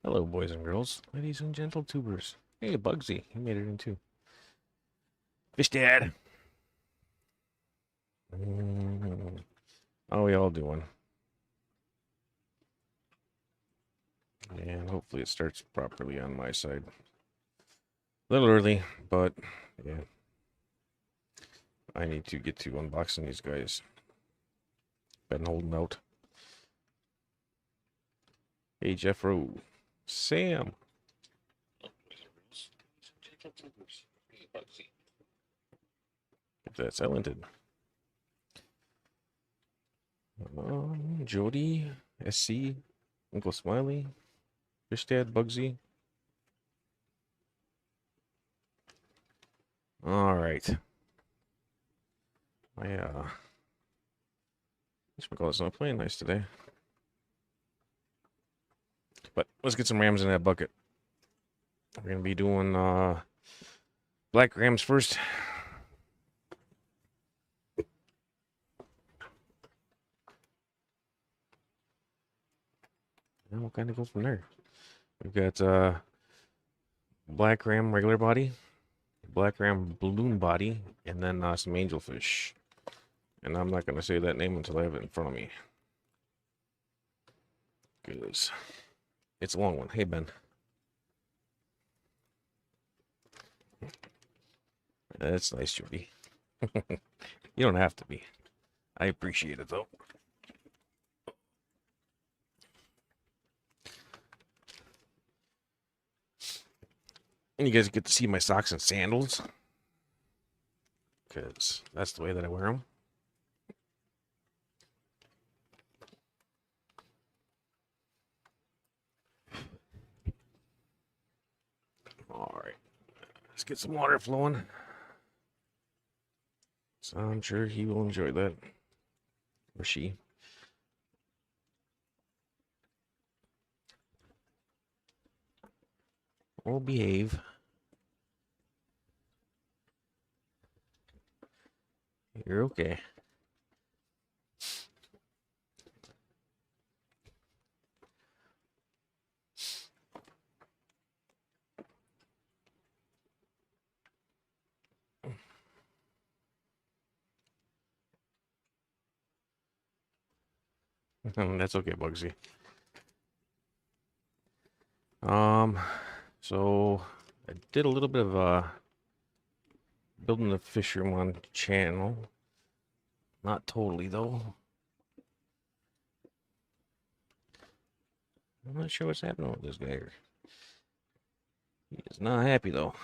Hello, boys and girls, ladies and gentle tubers. Hey, Bugsy, he made it in too. Fish Dad. Oh, we all do one. And hopefully it starts properly on my side. A little early, but yeah. I need to get to unboxing these guys. Been holding out. Hey, Jeffro. Sam. Get that silented. Jody, SC, Uncle Smiley, Fish Dad, Bugsy. All right. Whatchamacallit's not playing nice today. But let's get some rams in that bucket. We're gonna be doing black rams first. And we'll kind of go from there. We've got black ram regular body, black ram balloon body, and then some angelfish. And I'm not gonna say that name until I have it in front of me. Because it's a long one. Hey, Ben. That's nice, Jody. You don't have to be. I appreciate it, though. And you guys get to see my socks and sandals. Because that's the way that I wear them. All right. Let's get some water flowing. So I'm sure he will enjoy that. Or she. Will behave. You're okay. That's okay, Bugsy. So I did a little bit of building the fisherman channel. Not totally though. I'm not sure what's happening with this guy here. He is not happy though.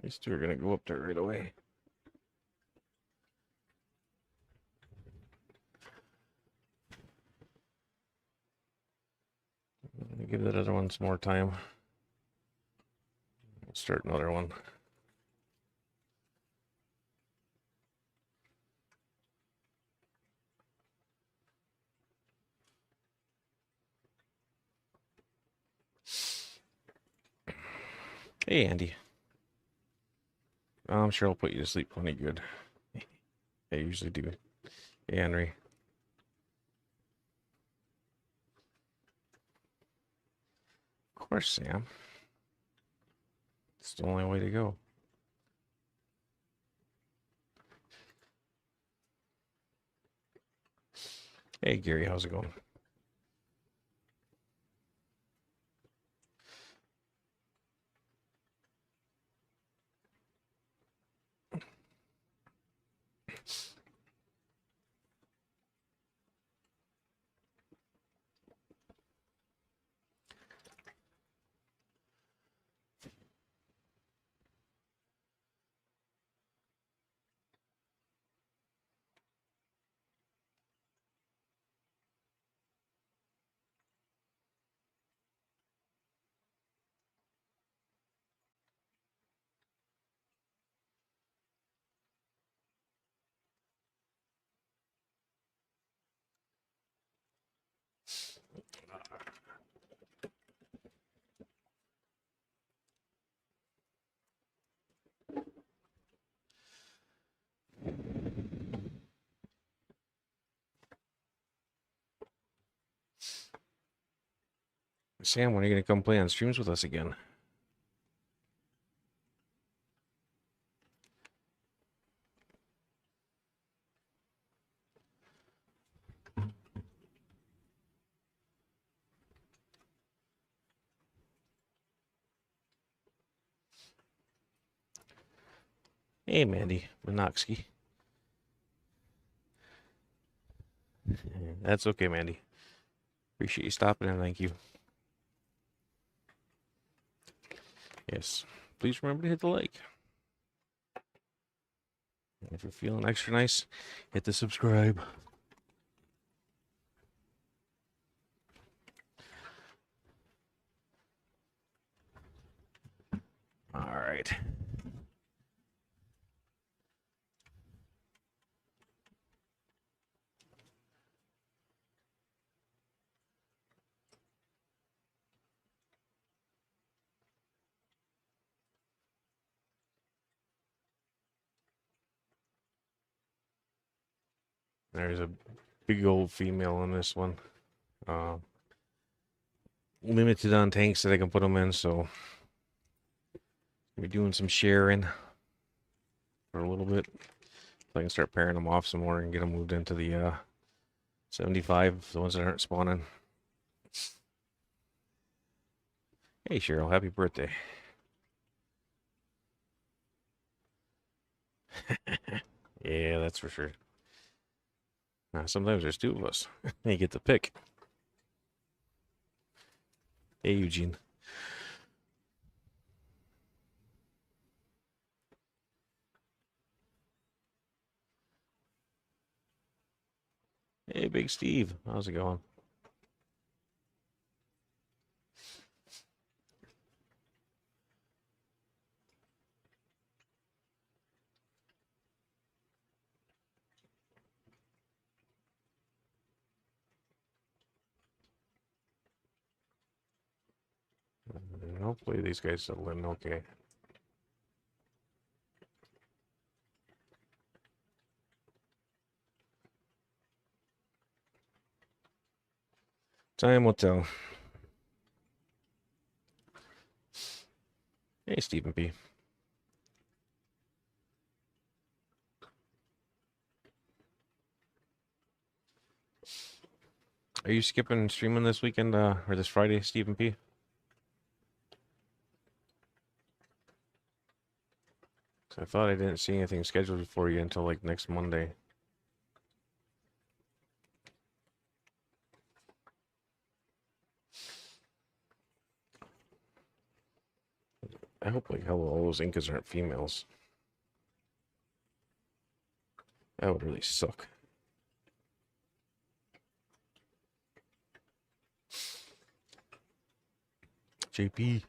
These two are gonna go up there right away. I'm gonna give that other one some more time. Start another one. Hey, Andy. I'm sure I'll put you to sleep plenty good. I usually do. Hey, Henry. Of course, Sam. It's the only way to go. Hey, Gary, how's it going? Sam, when are you gonna come play on streams with us again? Hey, Mandy Minoxky. That's okay, Mandy. Appreciate you stopping in. Thank you. Yes. Please remember to hit the like. And if you're feeling extra nice, hit the subscribe. All right. There's a big old female in this one. Limited on tanks that I can put them in, so we're doing some sharing for a little bit. So I can start pairing them off some more and get them moved into the 75, the ones that aren't spawning. Hey, Cheryl, happy birthday. Yeah, that's for sure. Now, sometimes there's two of us. You get to pick. Hey, Eugene. Hey, Big Steve. How's it going? Hopefully these guys settle in okay. Time will tell. Hey, Stephen P. Are you skipping streaming this weekend or this Friday, Stephen P? I thought I didn't see anything scheduled for you until like next Monday. I hope like hell all those Incas aren't females. That would really suck. JP.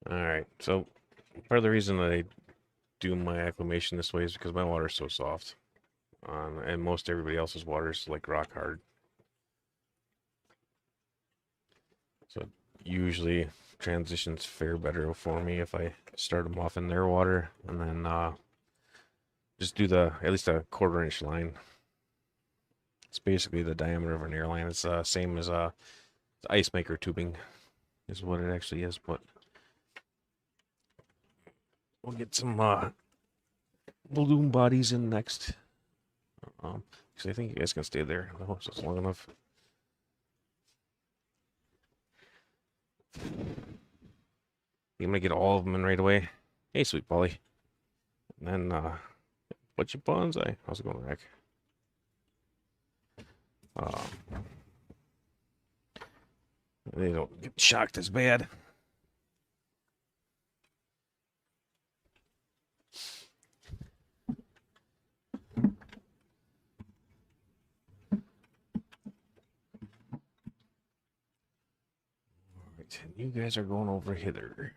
All right, so part of the reason that I do my acclimation this way is because my water's so soft, and most everybody else's water's like rock hard. So usually transitions fare better for me if I start them off in their water and then just do at least a 1/4 inch line. It's basically the diameter of an airline. It's same as ice maker tubing is what it actually is, but we'll get some balloon bodies in next. Because I think you guys can stay there. The horse is long enough. I'm gonna get all of them in right away. Hey, sweet Polly. And then what's your bonsai? How's it going, Rack? They don't get shocked as bad. All right. and you guys are going over hither.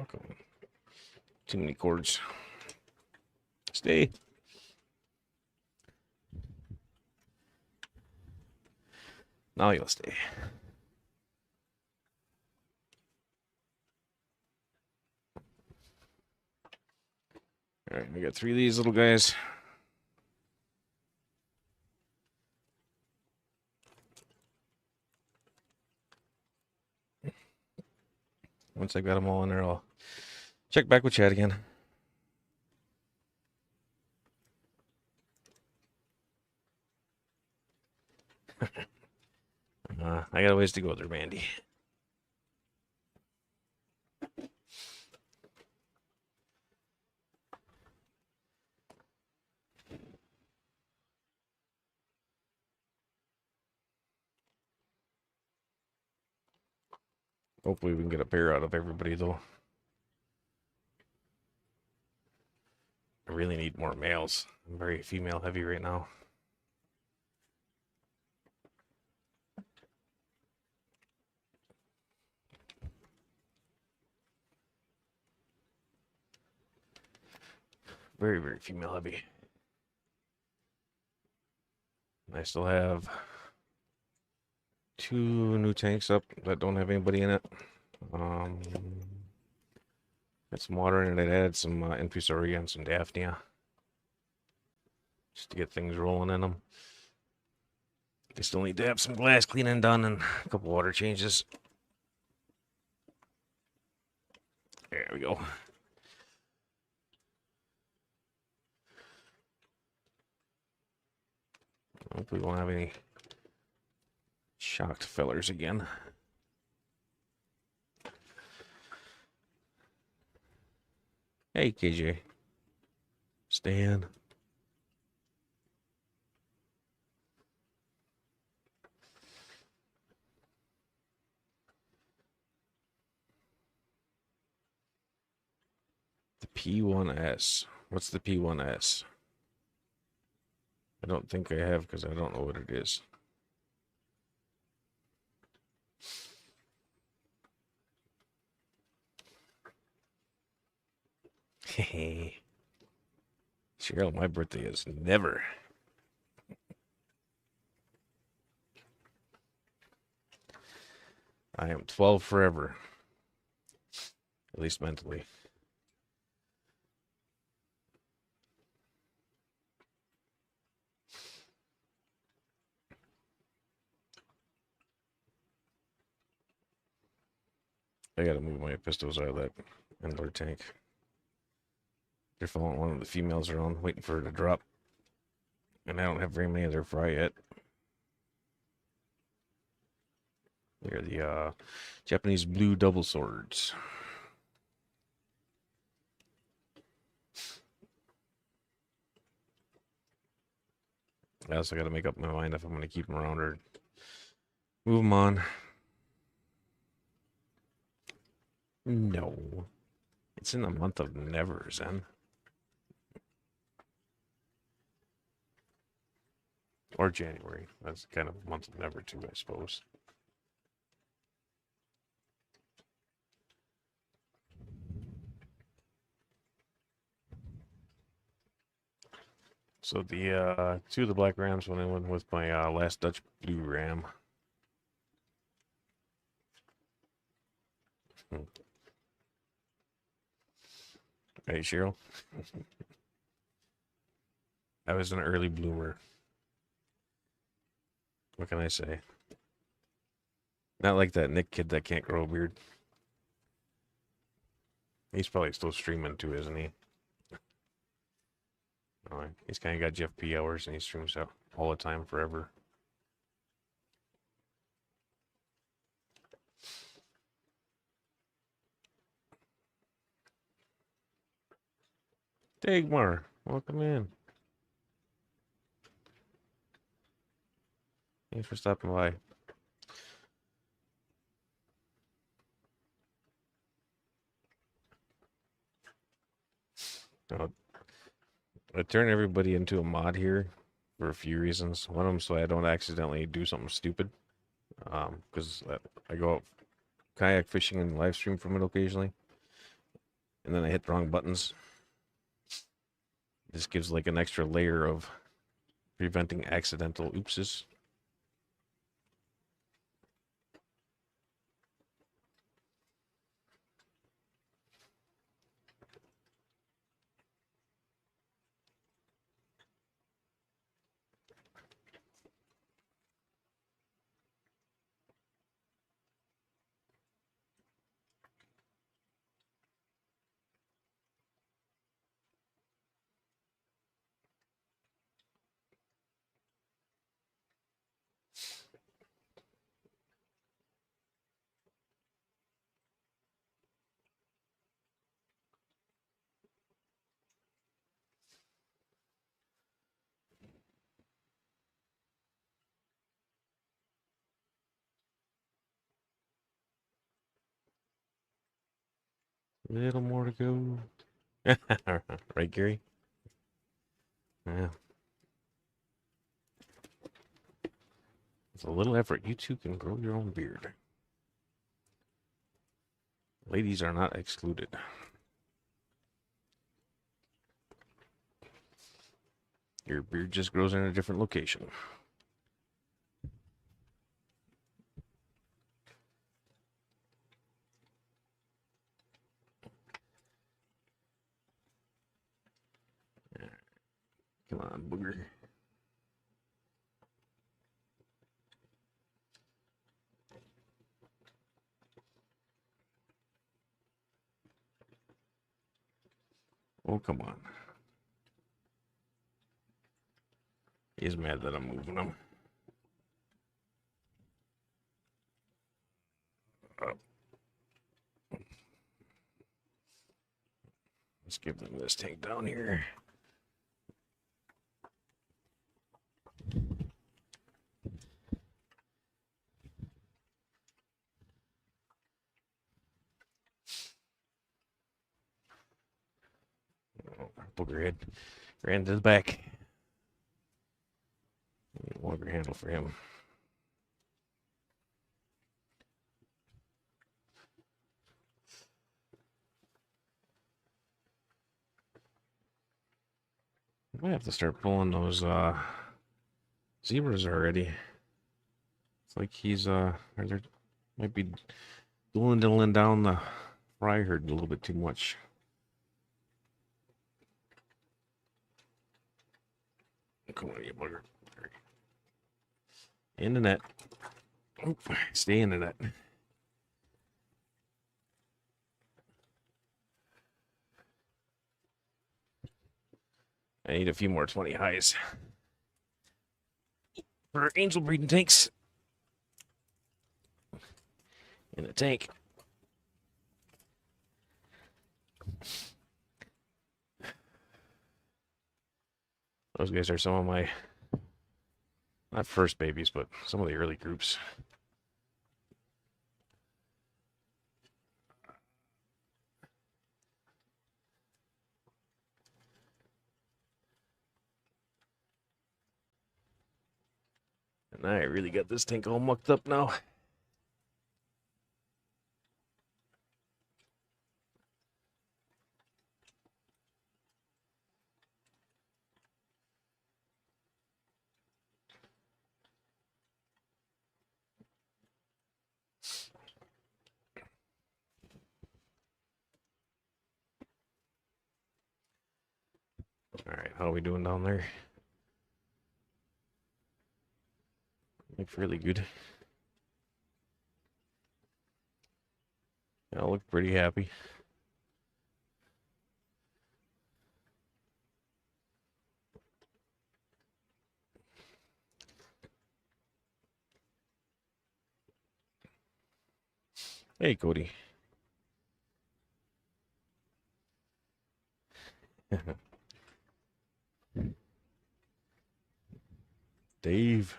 Okay. Too many cords. Stay. Now you'll stay. All right, we got 3 of these little guys. Once I've got them all in there, I'll check back with Chad again. I got a ways to go there, Mandy. Hopefully we can get a pair out of everybody, though. I really need more males. I'm very female heavy right now. Very, very female heavy. I still have 2 new tanks up that don't have anybody in it. Got some water in it. I added some infusoria and some daphnia just to get things rolling in them. They still need to have some glass cleaning done and a couple water changes. There we go. Hopefully we won't have any shocked fellers again. Hey, KJ. Stan. The P1S. What's the P1S? I don't think I have because I don't know what it is. Hey, Cheryl, my birthday is never. I am 12 forever. At least mentally. I gotta move my pistols out of that Endler tank. They're following one of the females around, waiting for her to drop. And I don't have very many of their fry yet. They're the Japanese blue double swords. I also got to make up my mind if I'm going to keep them around or move them on. No. It's in the month of never, Zen. Or January. That's kind of a month of never, too, I suppose. So the 2 of the black rams went in with my last Dutch blue ram. Hey, Cheryl. I was an early bloomer. What can I say? Not like that Nick kid that can't grow a beard. He's probably still streaming too, isn't he? Oh, he's kind of got Jeff P hours and he streams out all the time forever. Dagmar, welcome in. Thanks for stopping by. Uh, I turn everybody into a mod here for a few reasons. One of them so I don't accidentally do something stupid. Because I go out kayak fishing and live stream from it occasionally, and then I hit the wrong buttons. This gives like an extra layer of preventing accidental oopses. Little more to go. Right, Gary? Yeah. With a little effort, you too can grow your own beard. Ladies are not excluded. Your beard just grows in a different location. Come on, booger. Oh, come on. He's mad that I'm moving him. Up. Let's give them this tank down here. Oh, boogerhead ran to the back. Longer handle for him. I might have to start pulling those zebras already. It's like he's or there might be dwindling down the fry herd a little bit too much. Come on, you bugger. In the net. Oh, stay in the net. I need a few more 20 highs for angel breeding tanks in the tank. Those guys are some of my, not first babies, but some of the early groups. And I really got this tank all mucked up now. All right, how are we doing down there? Look really good. I look pretty happy. Hey, Cody. Dave.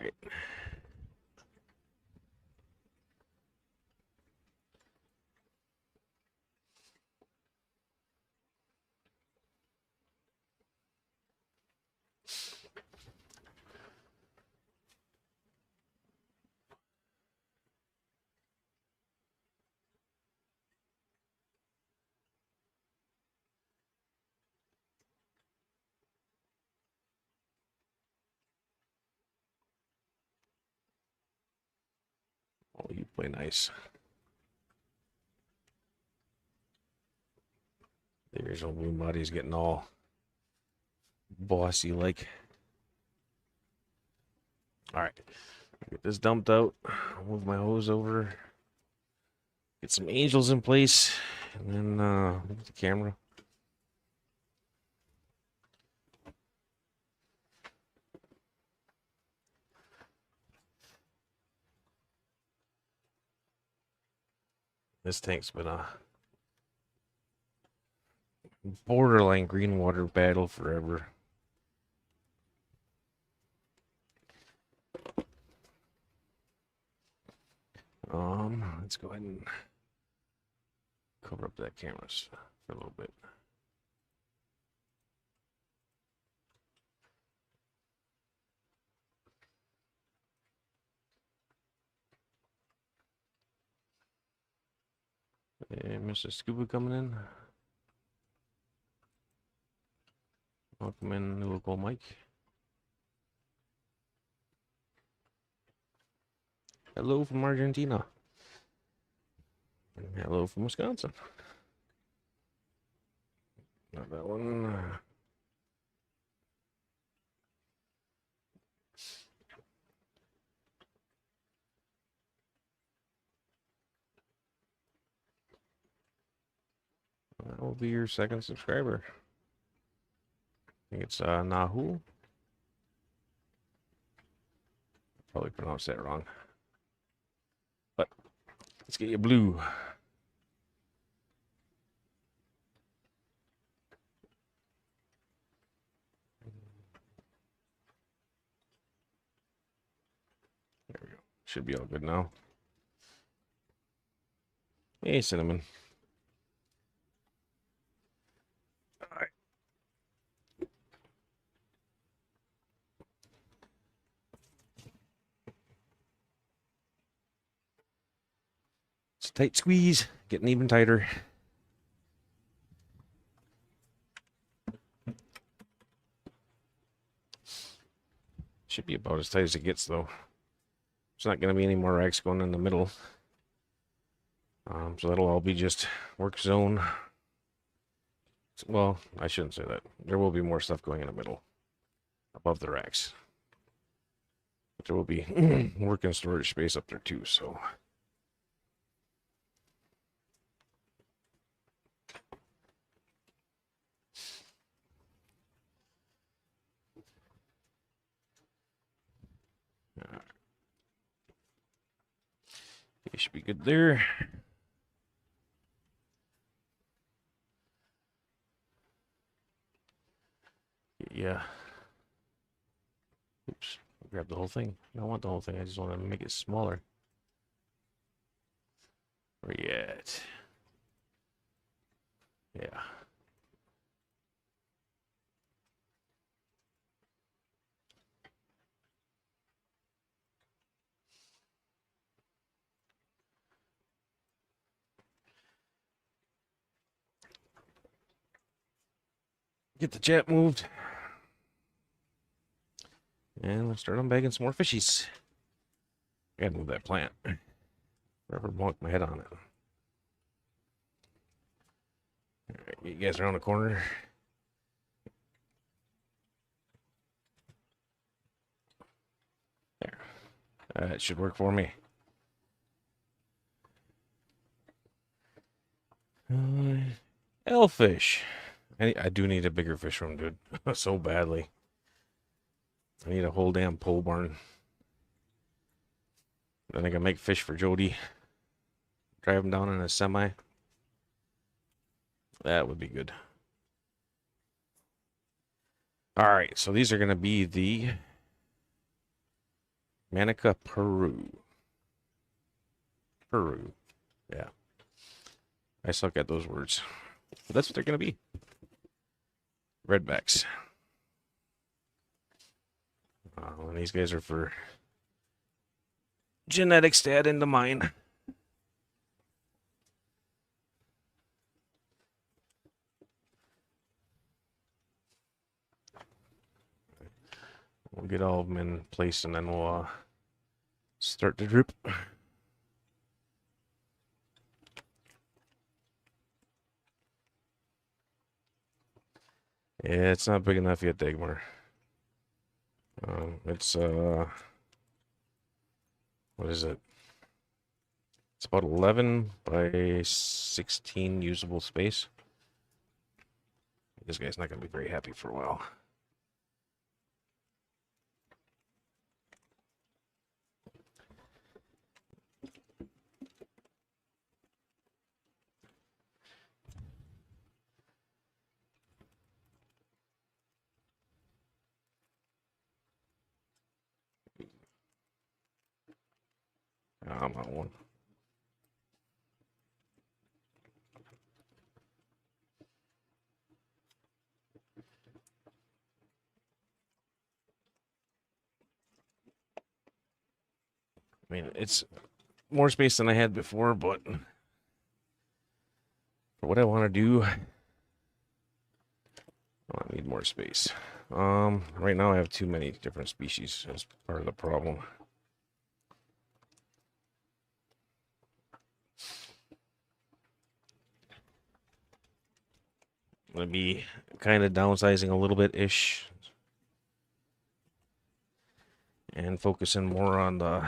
right. Oh, you play nice. There's old blue body's getting all bossy like. All right, get this dumped out. I'll move my hose over. Get some angels in place, and then move the camera. This tank's been a borderline green water battle forever. Let's go ahead and cover up that camera for a little bit. Hey, Mr. Scuba coming in. Welcome in, local Mike. Hello from Argentina. And hello from Wisconsin. Not that one. That will be your second subscriber. I think it's Nahu. Probably pronounced that wrong. But let's get you blue. There we go. Should be all good now. Hey, Cinnamon. All right. It's a tight squeeze, getting even tighter. Should be about as tight as it gets, though. There's not going to be any more racks going in the middle. So that'll all be just work zone. Well, I shouldn't say that. There will be more stuff going in the middle, above the racks. But there will be work and storage space up there too, so. It should be good there. Yeah. Oops. Grab the whole thing. I don't want the whole thing. I just want to make it smaller. Where you at? Yeah. Get the jet moved. And let's start unbagging some more fishies. I gotta move that plant. Forever bonk my head on it. Alright, you guys around the corner. There. That should work for me. Elfish. I do need a bigger fish room, dude. So badly. I need a whole damn pole barn. Then I can make fish for Jody. Drive him down in a semi. That would be good. All right, so these are going to be the Manica, Peru. Peru. Yeah. I suck at those words. But that's what they're going to be. Redbacks. And these guys are for genetics to add into mine. We'll get all of them in place and then we'll start the drip. Yeah, it's not big enough yet, Dagmar. It's what is it? It's about 11 by 16 usable space. This guy's not going to be very happy for a while. I'm on one. I mean, it's more space than I had before, but for what I want to do, I need more space. Right now I have too many different species as part of the problem. I'm gonna be kind of downsizing a little bit-ish and focusing more on the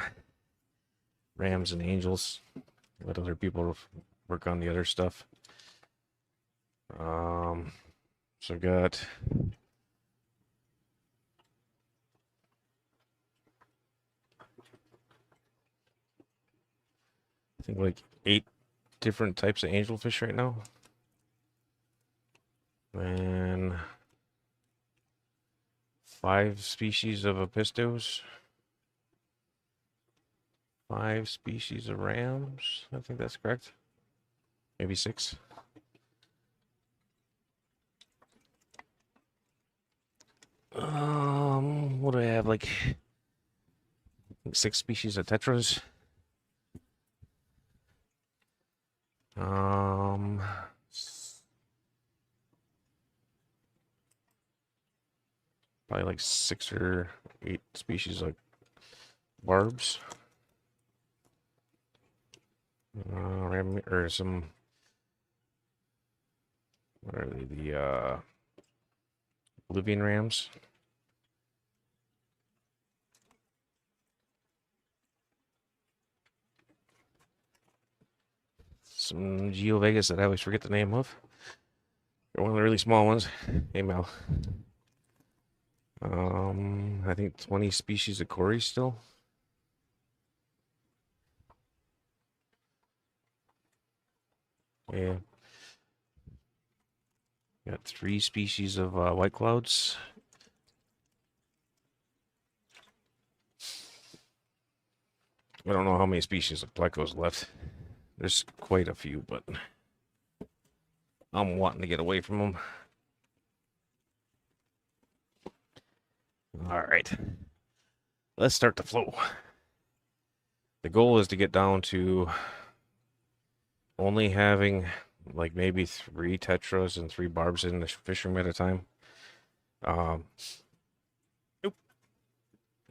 Rams and Angels. Let other people work on the other stuff. So I've got I think like 8 different types of angelfish right now. And 5 species of apistos. 5 species of rams. I think that's correct. Maybe 6. What do I have? Like 6 species of tetras. Probably like 6 or 8 species of barbs. Or some. What are they? The Bolivian rams. Some Geo Vegas that I always forget the name of. They're one of the really small ones. Hey, Mel. I think 20 species of Cory still. Yeah. Got 3 species of white clouds. I don't know how many species of plecos left. There's quite a few, but I'm wanting to get away from them. All right. Let's start the flow. The goal is to get down to only having like maybe 3 tetras and 3 barbs in the fish room at a time. Nope.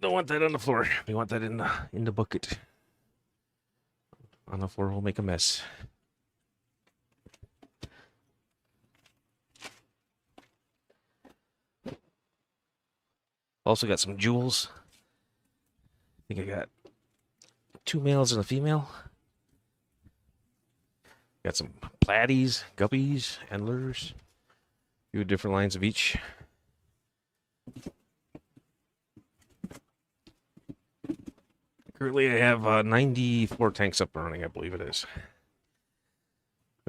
Don't want that on the floor. We want that in the bucket. On the floor, we'll make a mess. Also got some jewels. I think I got 2 males and a female. Got some platies, guppies, endlers. A few different lines of each. Currently, I have 94 tanks up and running, I believe it is.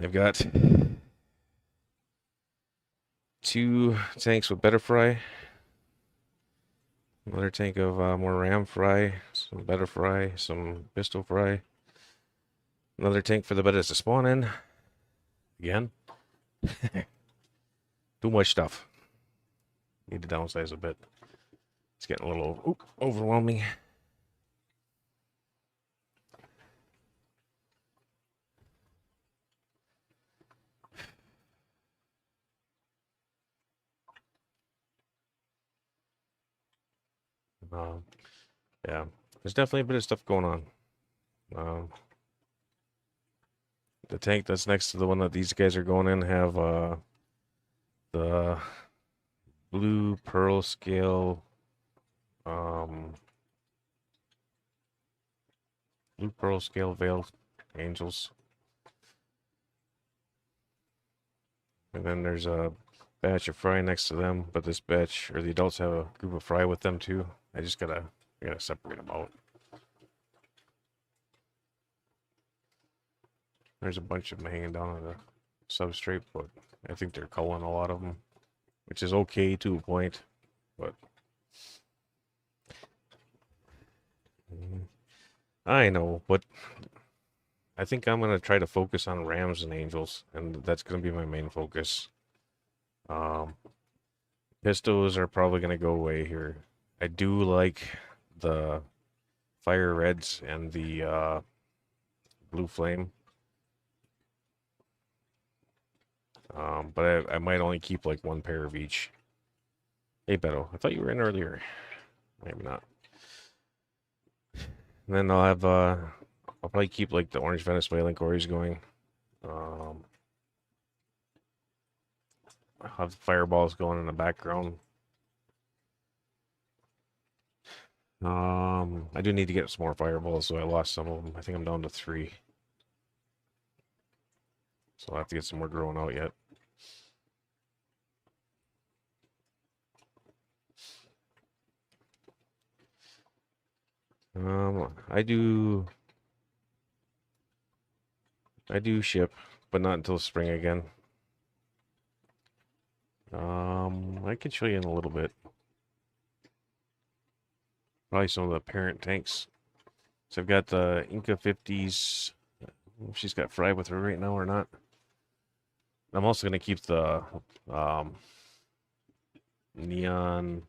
I've got 2 tanks with betta fry. Another tank of more ram fry, some betta fry, some pistol fry. Another tank for the bettas to spawn in. Again. Too much stuff. Need to downsize a bit. It's getting a little overwhelming. Yeah, there's definitely a bit of stuff going on. The tank that's next to the one that these guys are going in have the blue pearl scale, veiled angels, and then there's a batch of fry next to them. But this batch, or the adults, have a group of fry with them too. I gotta separate them out. There's a bunch of them hanging down on the substrate, but I think they're culling a lot of them, which is okay to a point, but I know, but I think I'm gonna try to focus on rams and angels, and that's gonna be my main focus. Pistos are probably gonna go away here. I do like the fire reds and the blue flame. But I might only keep like one pair of each. Hey, Beto, I thought you were in earlier. Maybe not. And then I'll probably keep like the orange Venezuelan Corys going. I'll have fireballs going in the background. I do need to get some more fireballs, so I lost some of them. I think I'm down to 3. So I'll have to get some more growing out yet. I do ship, but not until spring again. I can show you in a little bit. Probably some of the parent tanks. So I've got the Inca 50s. I don't know if she's got fry with her right now or not. I'm also gonna keep the neon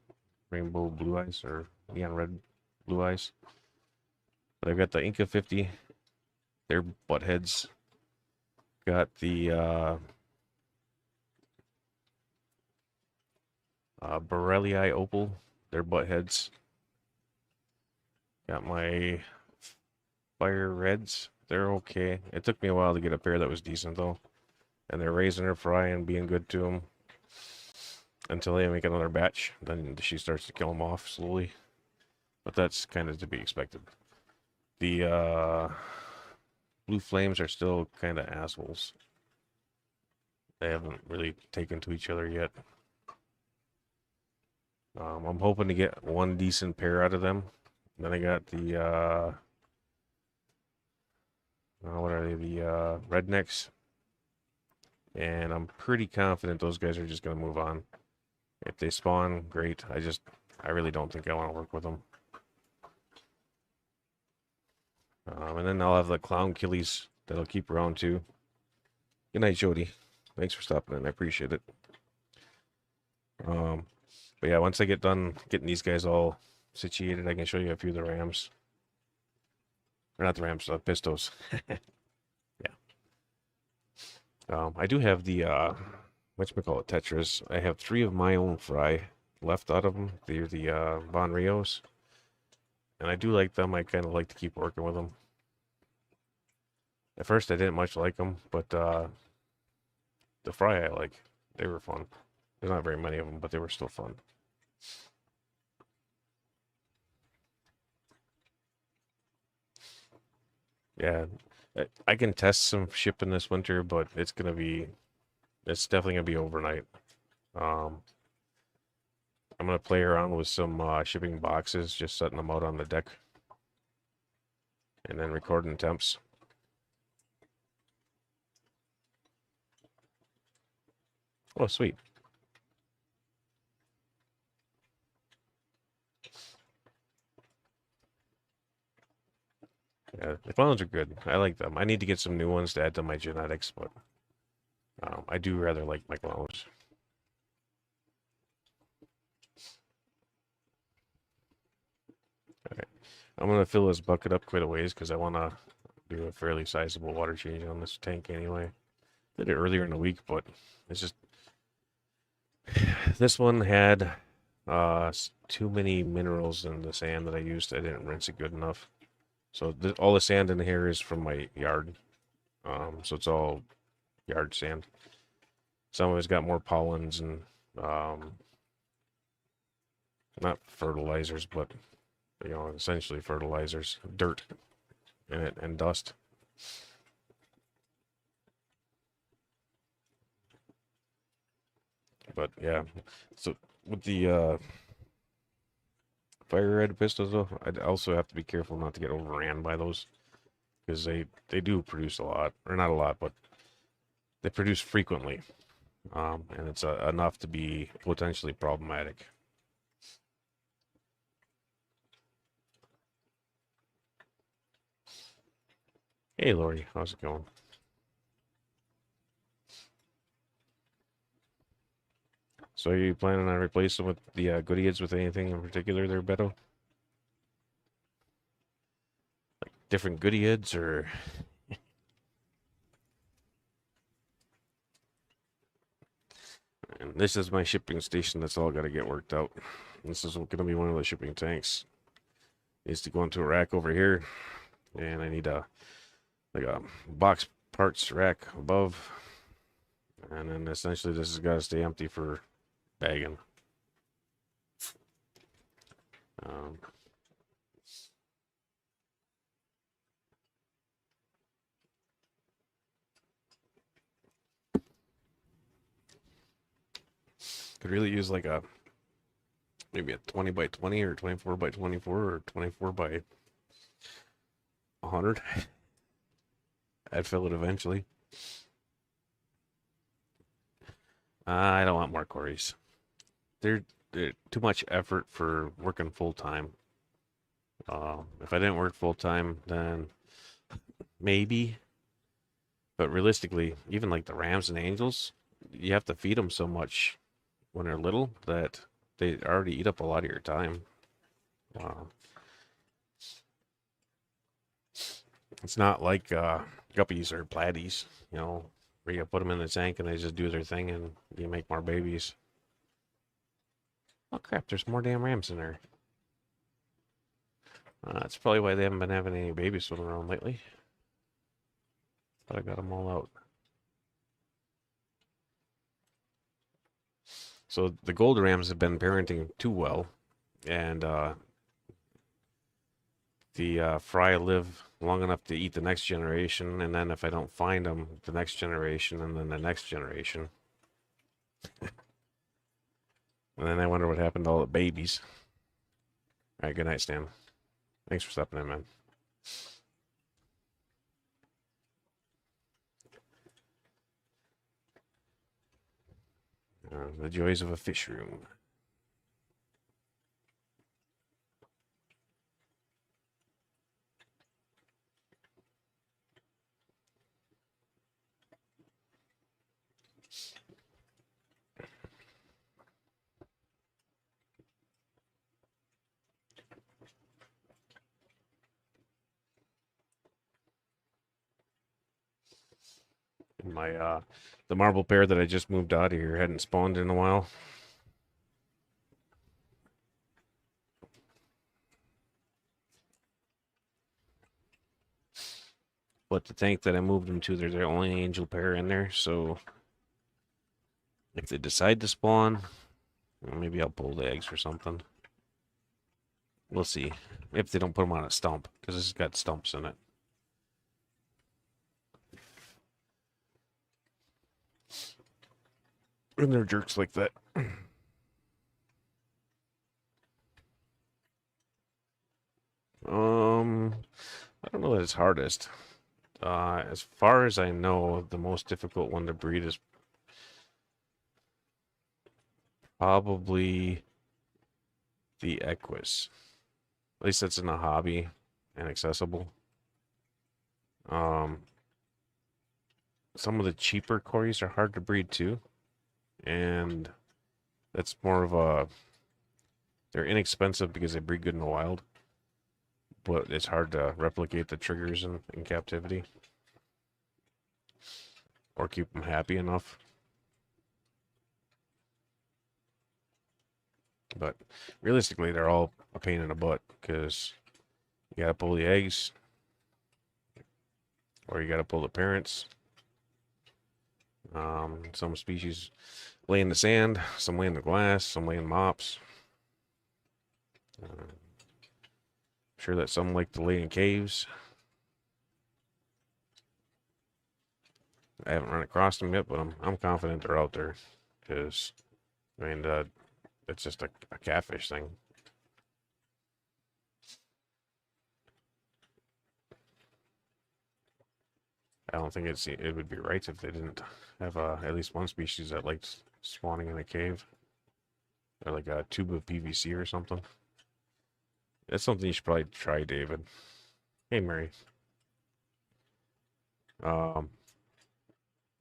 rainbow blue eyes or neon red blue eyes. But I've got the Inca 50. They're butt heads. Got the Borellii Opal. They're butt heads. Got my fire reds. They're okay. It took me a while to get a pair that was decent though. And they're raising her fry and being good to them until they make another batch. Then she starts to kill them off slowly. But that's kind of to be expected. The blue flames are still kind of assholes. They haven't really taken to each other yet. I'm hoping to get one decent pair out of them. Then I got the what are they? The rednecks. And I'm pretty confident those guys are just gonna move on. If they spawn, great. I really don't think I want to work with them. And then I'll have the clown killies that'll keep around too. Good night, Jody. Thanks for stopping in. I appreciate it. But yeah, once I get done getting these guys all situated, I can show you a few of the rams. Or not the rams, the pistos. Yeah. I do have the whatchamacallit tetras. I have 3 of my own fry left out of them. They're the Von Rios. And I do like them. I kind of like to keep working with them. At first, I didn't much like them, but the fry I like. They were fun. There's not very many of them, but they were still fun. Yeah, I can test some shipping this winter, but it's definitely gonna be overnight. I'm gonna play around with some shipping boxes, just setting them out on the deck, and then recording temps. Oh, sweet. The clones are good. I like them. I need to get some new ones to add to my genetics, but I do rather like my clones. All right. I'm going to fill this bucket up quite a ways because I want to do a fairly sizable water change on this tank anyway. Did it earlier in the week, but it's just this one had too many minerals in the sand that I used. I didn't rinse it good enough. So all the sand in here is from my yard. So it's all yard sand. Some of it's got more pollens and not fertilizers, but essentially fertilizers, dirt in it, and dust. But yeah, so with the fire red pistols, though, I'd also have to be careful not to get overran by those because they do produce a lot, or not a lot, but they produce frequently, and it's enough to be potentially problematic. Hey, Lori, how's it going? So are you planning on replacing with the Goodyears with anything in particular there, Beto? Like different Goodyears or... And this is my shipping station. That's all got to get worked out. This is going to be one of the shipping tanks. Needs to go into a rack over here. And I need a box parts rack above. And then essentially this has got to stay empty for bagging. Could really use like maybe a 20 by 20 or 24 by 24 or 24 by 100. I'd fill it eventually. I don't want more quarries. They're too much effort for working full time. If I didn't work full time, then maybe. But realistically, even like the Rams and Angels, you have to feed them so much when they're little that they already eat up a lot of your time. It's not like guppies or platies, where you put them in the tank and they just do their thing and you make more babies. Oh crap, there's more damn Rams in there. That's probably why they haven't been having any babies swimming around lately. But I got them all out. So the gold Rams have been parenting too well, and the fry live long enough to eat the next generation, and then if I don't find them, the next generation, and then the next generation. And then I wonder what happened to all the babies. All right, good night, Stan. Thanks for stopping in, man. The joys of a fish room. My the marble pair that I just moved out of here hadn't spawned in a while. But the tank that I moved them to, there's the only angel pair in there, so if they decide to spawn, maybe I'll pull the eggs or something. We'll see. If they don't put them on a stump, because this has got stumps in it. And they're jerks like that. I don't know that it's hardest. As far as I know, the most difficult one to breed is probably the Equus. At least that's in a hobby and accessible. Some of the cheaper cories are hard to breed too, and that's more of a, they're inexpensive because they breed good in the wild, but it's hard to replicate the triggers in captivity or keep them happy enough. But realistically, they're all a pain in the butt because you gotta pull the eggs or you gotta pull the parents. Some species lay in the sand, some lay in the glass, some lay in mops. I'm sure that some like to lay in caves. I haven't run across them yet, but I'm confident they're out there because I mean it's just a catfish thing. I don't think it would be right if they didn't have at least one species that likes spawning in a cave or like a tube of PVC or something. That's something you should probably try, David. Hey, Mary. Um,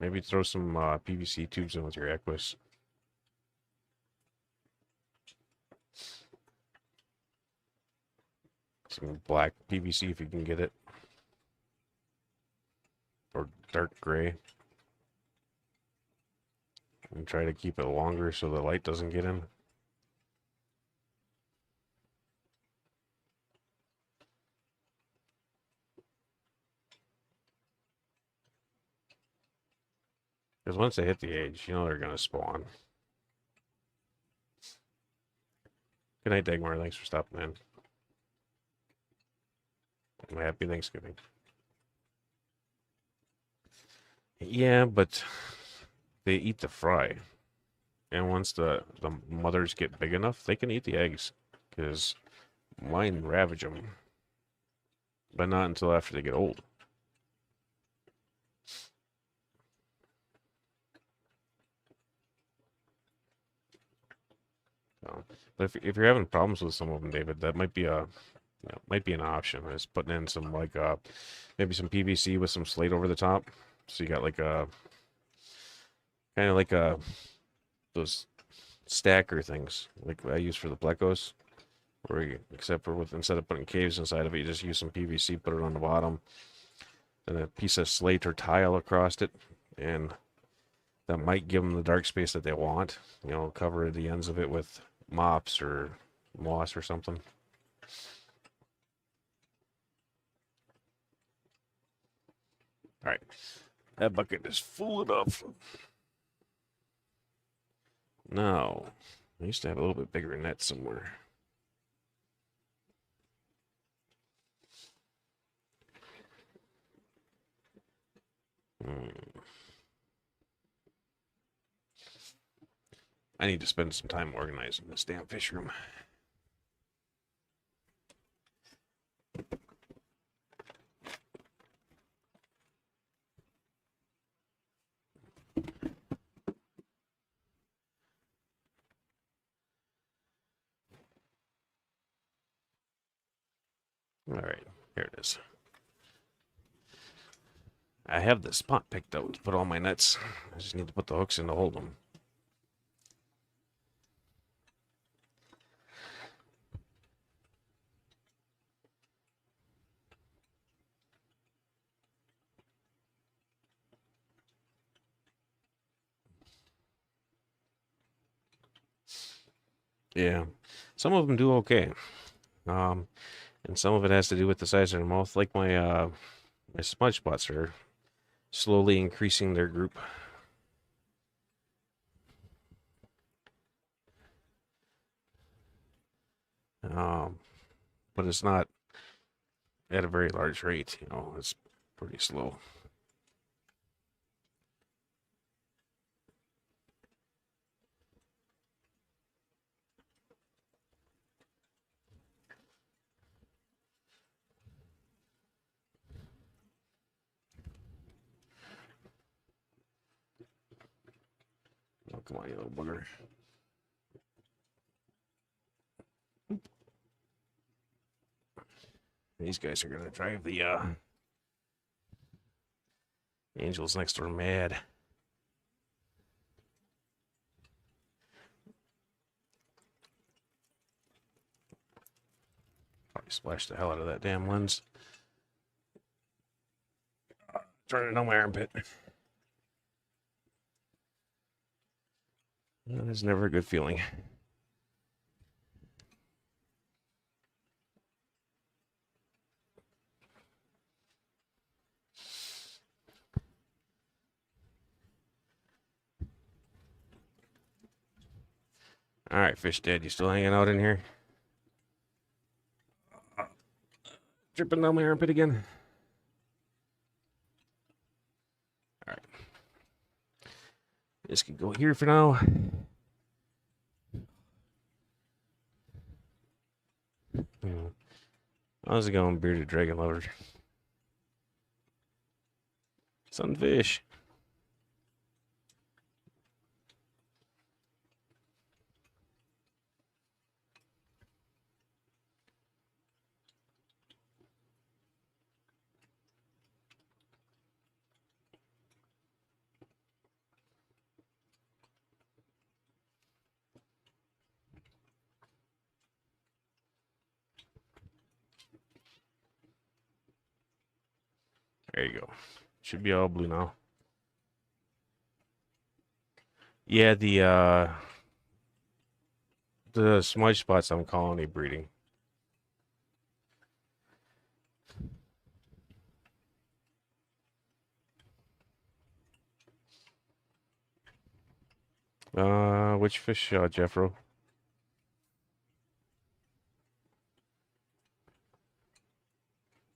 Maybe throw some PVC tubes in with your Equus. Some black PVC if you can get it. Or dark gray. And try to keep it longer so the light doesn't get in. Because once they hit the age, you know they're going to spawn. Good night, Dagmar. Thanks for stopping in. Happy Thanksgiving. Yeah, but they eat the fry. And once the mothers get big enough, they can eat the eggs. Because mine ravage them. But not until after they get old. So, but if you're having problems with some of them, David, that might be might be an option. Is putting in some like maybe some PVC with some slate over the top. So you got like a kind of like a those stacker things like I use for the plecos, where you, except for with instead of putting caves inside of it, you just use some PVC, put it on the bottom, and a piece of slate or tile across it, and that might give them the dark space that they want. You know, cover the ends of it with mops or moss or something. All right, that bucket is full enough. Now, I used to have a little bit bigger net somewhere. I need to spend some time organizing this damn fish room. All right, here it is. I have the spot picked out to put all my nets. I just need to put the hooks in to hold them. Yeah, some of them do okay. And some of it has to do with the size of their mouth. Like my smudge spots are slowly increasing their group. Um, but it's not at a very large rate. You know, it's pretty slow. Oh, come on, you little bugger. These guys are gonna drive the Angels next door mad. Probably splashed the hell out of that damn lens. Turning it on my armpit. That is never a good feeling. All right, Fish Dad, you still hanging out in here? Dripping down my armpit again. All right. This can go here for now. How's it going, bearded dragon lover? Sunfish. There you go. Should be all blue now. Yeah, the smudge spots I'm colony breeding. Which fish, Jeffro?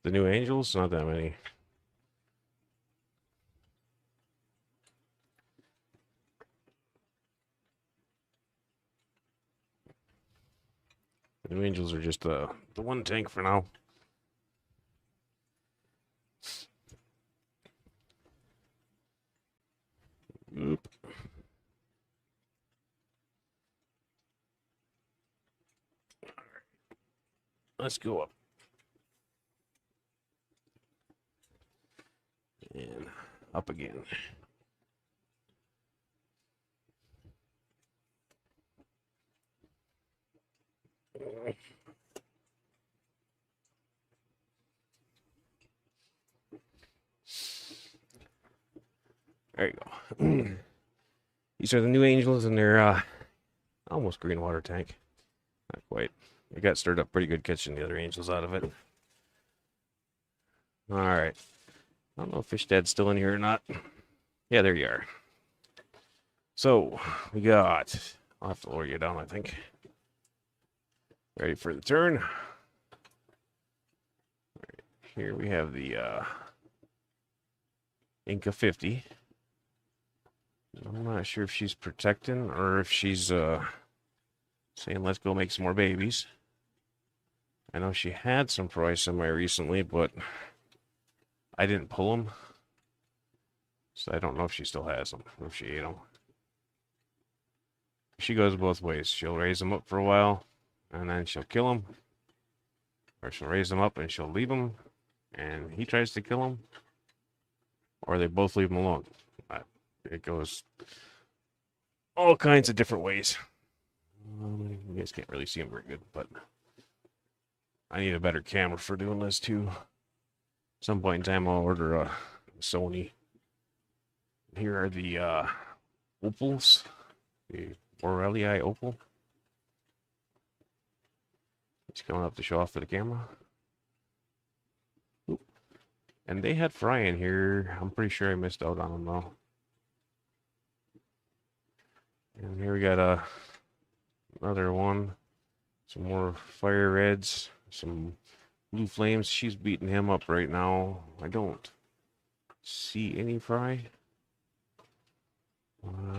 The new angels? Not that many. The new angels are just the one tank for now. Oop. Let's go up. And up again. There you go. These are the new angels, and they're almost green water tank. Not quite. It got stirred up pretty good catching the other angels out of it. All right. I don't know if Fish Dad's still in here or not. Yeah, there you are. So, we got... I'll have to lower you down, I think. Ready for the turn. Right, here we have the Inca 50. I'm not sure if she's protecting or if she's saying let's go make some more babies. I know she had some fry semi recently, but I didn't pull them. So I don't know if she still has them or if she ate them. She goes both ways. She'll raise them up for a while and then she'll kill them. Or she'll raise them up and she'll leave them and he tries to kill them. Or they both leave them alone. It goes all kinds of different ways. You guys can't really see them very good, but I need a better camera for doing this too. At some point in time, I'll order a Sony. Here are the opals, the Borellii opal. It's coming up to show off for the camera. Oop. And they had fry in here. I'm pretty sure I missed out on them though. And here we got another one. Some more fire reds, some blue flames. She's beating him up right now. I don't see any fry.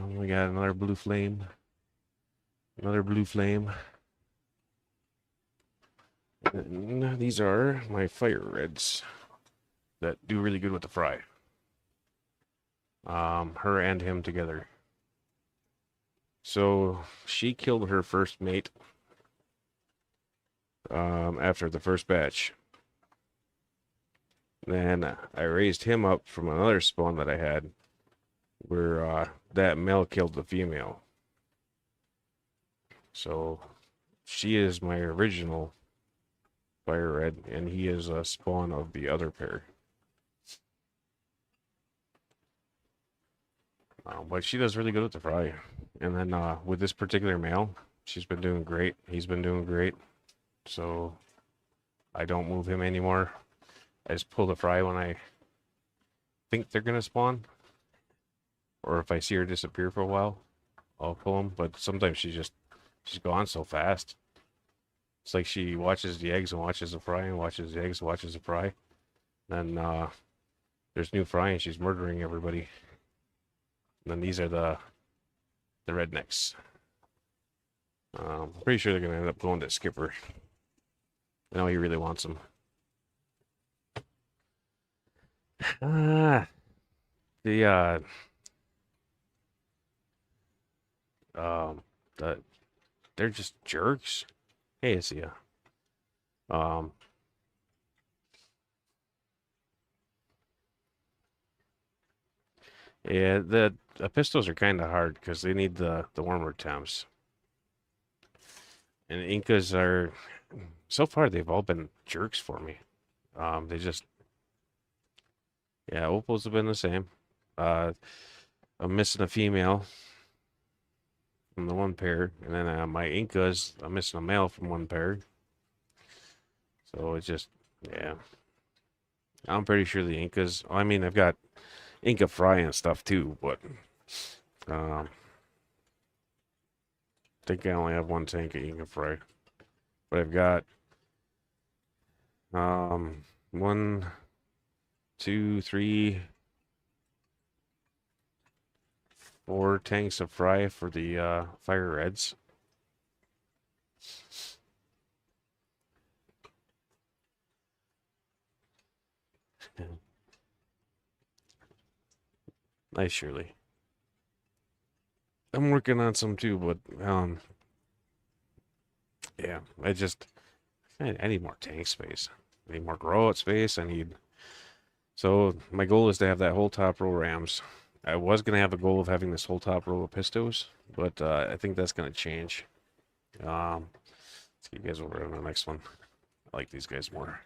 We got another blue flame. Another blue flame. And these are my fire reds that do really good with the fry. Her and him together. So she killed her first mate after the first batch. Then I raised him up from another spawn that I had where that male killed the female. So she is my original fire red, and he is a spawn of the other pair. But she does really good with the fry. And then with this particular male, she's been doing great. He's been doing great. So I don't move him anymore. I just pull the fry when I think they're gonna spawn, or if I see her disappear for a while, I'll pull them. But sometimes she's gone so fast. It's like she watches the eggs and watches the fry and watches the eggs and watches the fry. Then there's new fry and she's murdering everybody. And then these are the rednecks. I'm pretty sure they're gonna end up going to Skipper. I know he really wants them. The um the they're just jerks. Hey, it's yeah. Yeah, the pistols are kind of hard because they need the warmer temps. And Incas are, so far they've all been jerks for me. They just, yeah, Opals have been the same. I'm missing a female from the one pair, and then my Incas, I'm missing a male from one pair. So it's just, yeah. I'm pretty sure the Incas, I mean, I've got Inca Fry and stuff too, but I think I only have one tank of Inca Fry. But I've got 1, 2, 3, 4 tanks of fry for the fire reds. Nice, Shirley. I'm working on some too, but yeah, I need more tank space. I need more grow out space. So my goal is to have that whole top row Rams. I was gonna have a goal of having this whole top row of Pistos, but I think that's gonna change. Let's get you guys over on the next one. I like these guys more.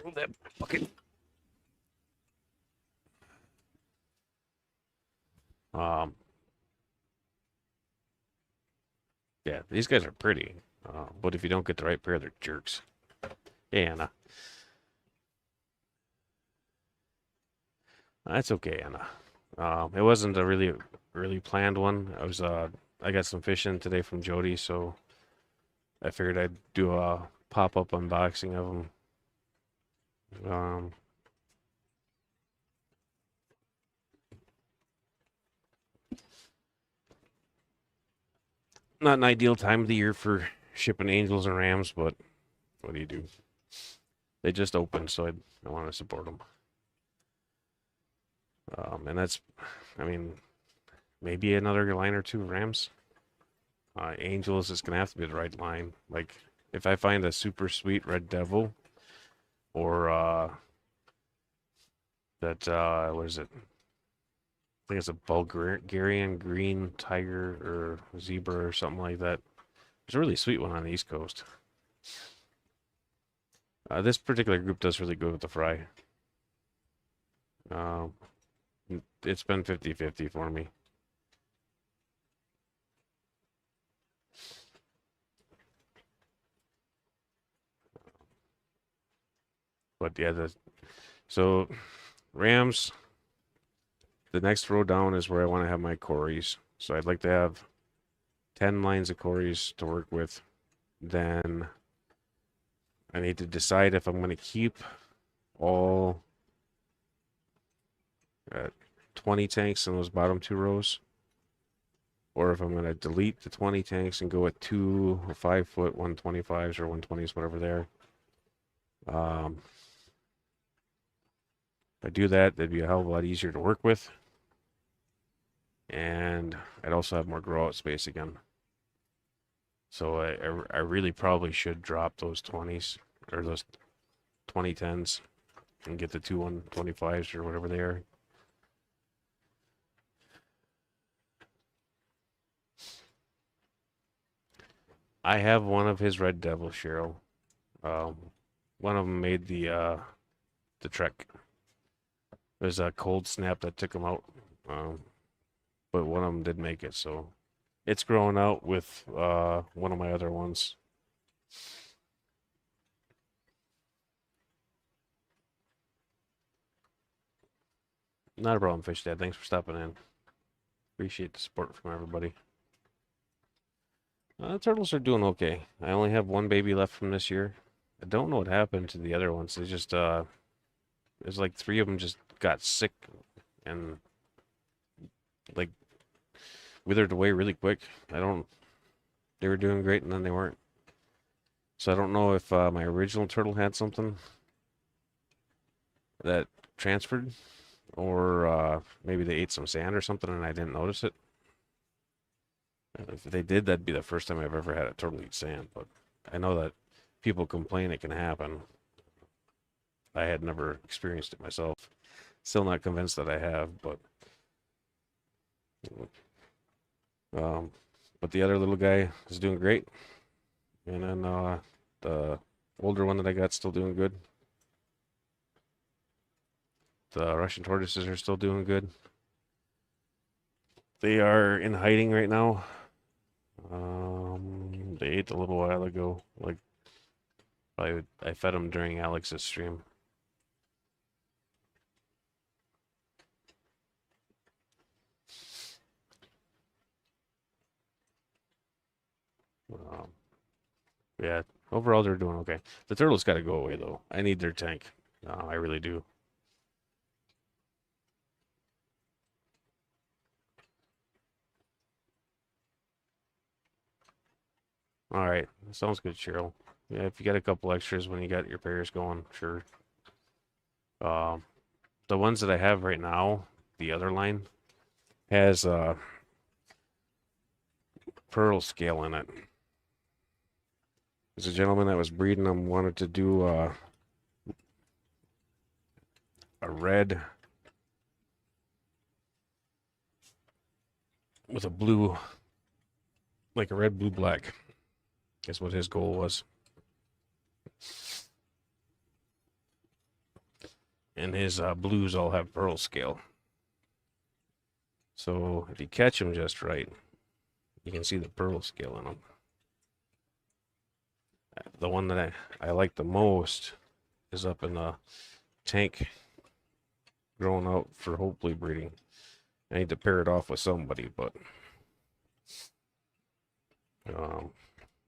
Move that bucket. Yeah, these guys are pretty, but if you don't get the right pair, they're jerks. Yeah, Anna. That's okay, Anna. It wasn't a really planned one. I got some fish in today from Jody, so I figured I'd do a pop-up unboxing of them. Not an ideal time of the year for shipping angels and rams, but what do you do? They just opened, so I want to support them. And that's, I mean, maybe another line or two rams. Angels is gonna have to be the right line. Like if I find a super sweet red devil, or what is it? I think it's a Bulgarian green tiger or zebra or something like that. There's a really sweet one on the East Coast. This particular group does really good with the fry. It's been 50-50 for me. But yeah, so Rams, the next row down is where I want to have my Corys. So I'd like to have 10 lines of Corys to work with. Then I need to decide if I'm going to keep all 20 tanks in those bottom 2 rows, or if I'm going to delete the 20 tanks and go with 2 5-foot 125s or 120s, whatever they are. If I do that, that'd be a hell of a lot easier to work with. And I'd also have more grow out space again. So I really probably should drop those 20s or those 2010s and get the two 125s or whatever they are. I have one of his Red Devil Cheryl. Um, one of them made the trek. There's a cold snap that took him out, but one of them did make it. So it's growing out with one of my other ones. Not a problem, Fish Dad. Thanks for stopping in. Appreciate the support from everybody. The turtles are doing okay. I only have one baby left from this year. I don't know what happened to the other ones. They just there's like three of them just got sick and like withered away really quick. They were doing great and then they weren't. So I don't know if my original turtle had something that transferred, or maybe they ate some sand or something and I didn't notice it. If they did, that'd be the first time I've ever had a turtle eat sand. But I know that people complain it can happen. I had never experienced it myself. Still not convinced that I have, but um, but the other little guy is doing great, and then the older one that I got still doing good. The Russian tortoises are still doing good. They are in hiding right now. They ate a little while ago. Like I fed them during Alex's stream. Yeah, overall they're doing okay. The turtles got to go away though. I need their tank. I really do. All right, sounds good, Cheryl. Yeah, if you got a couple extras when you got your pairs going, sure. Um, the ones that I have right now, the other line has pearl scale in it. There's a gentleman that was breeding them wanted to do a red with a blue, like a red, blue, black. That's what his goal was. And his blues all have pearl scale. So if you catch them just right, you can see the pearl scale in them. The one that I like the most is up in the tank, growing out for hopefully breeding. I need to pair it off with somebody, but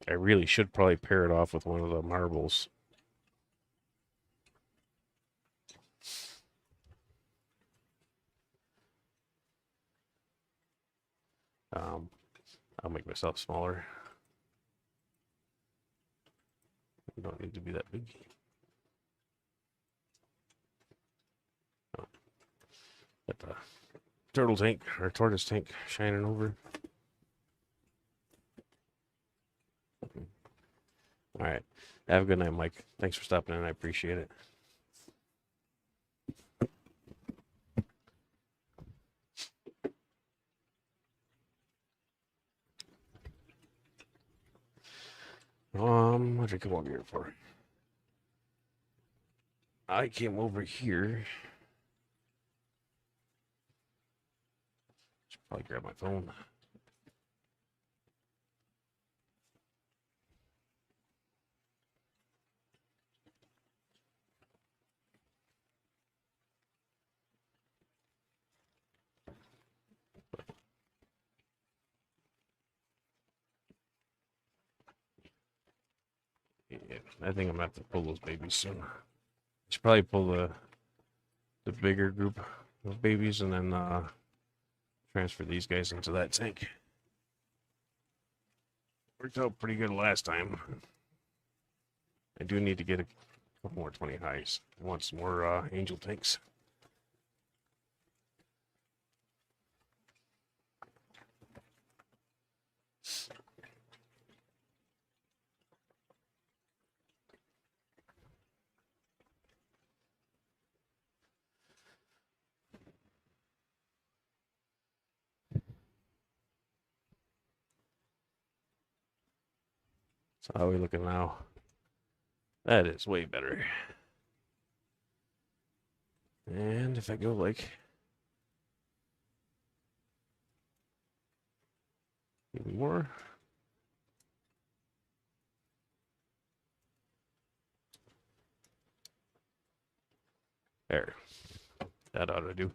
I really should probably pair it off with one of the marbles. I'll make myself smaller. I don't need to be that big. Oh. Got the turtle tank or tortoise tank shining over. All right. Have a good night, Mike. Thanks for stopping in. I appreciate it. What did I come over here for? I came over here. Should probably grab my phone. Yeah, I think I'm gonna have to pull those babies soon. Should probably pull the bigger group of babies and then transfer these guys into that tank. Worked out pretty good last time. I do need to get a couple more 20 highs. I want some more angel tanks. So how are we looking now? That is way better. And if I go like even more. There. That ought to do.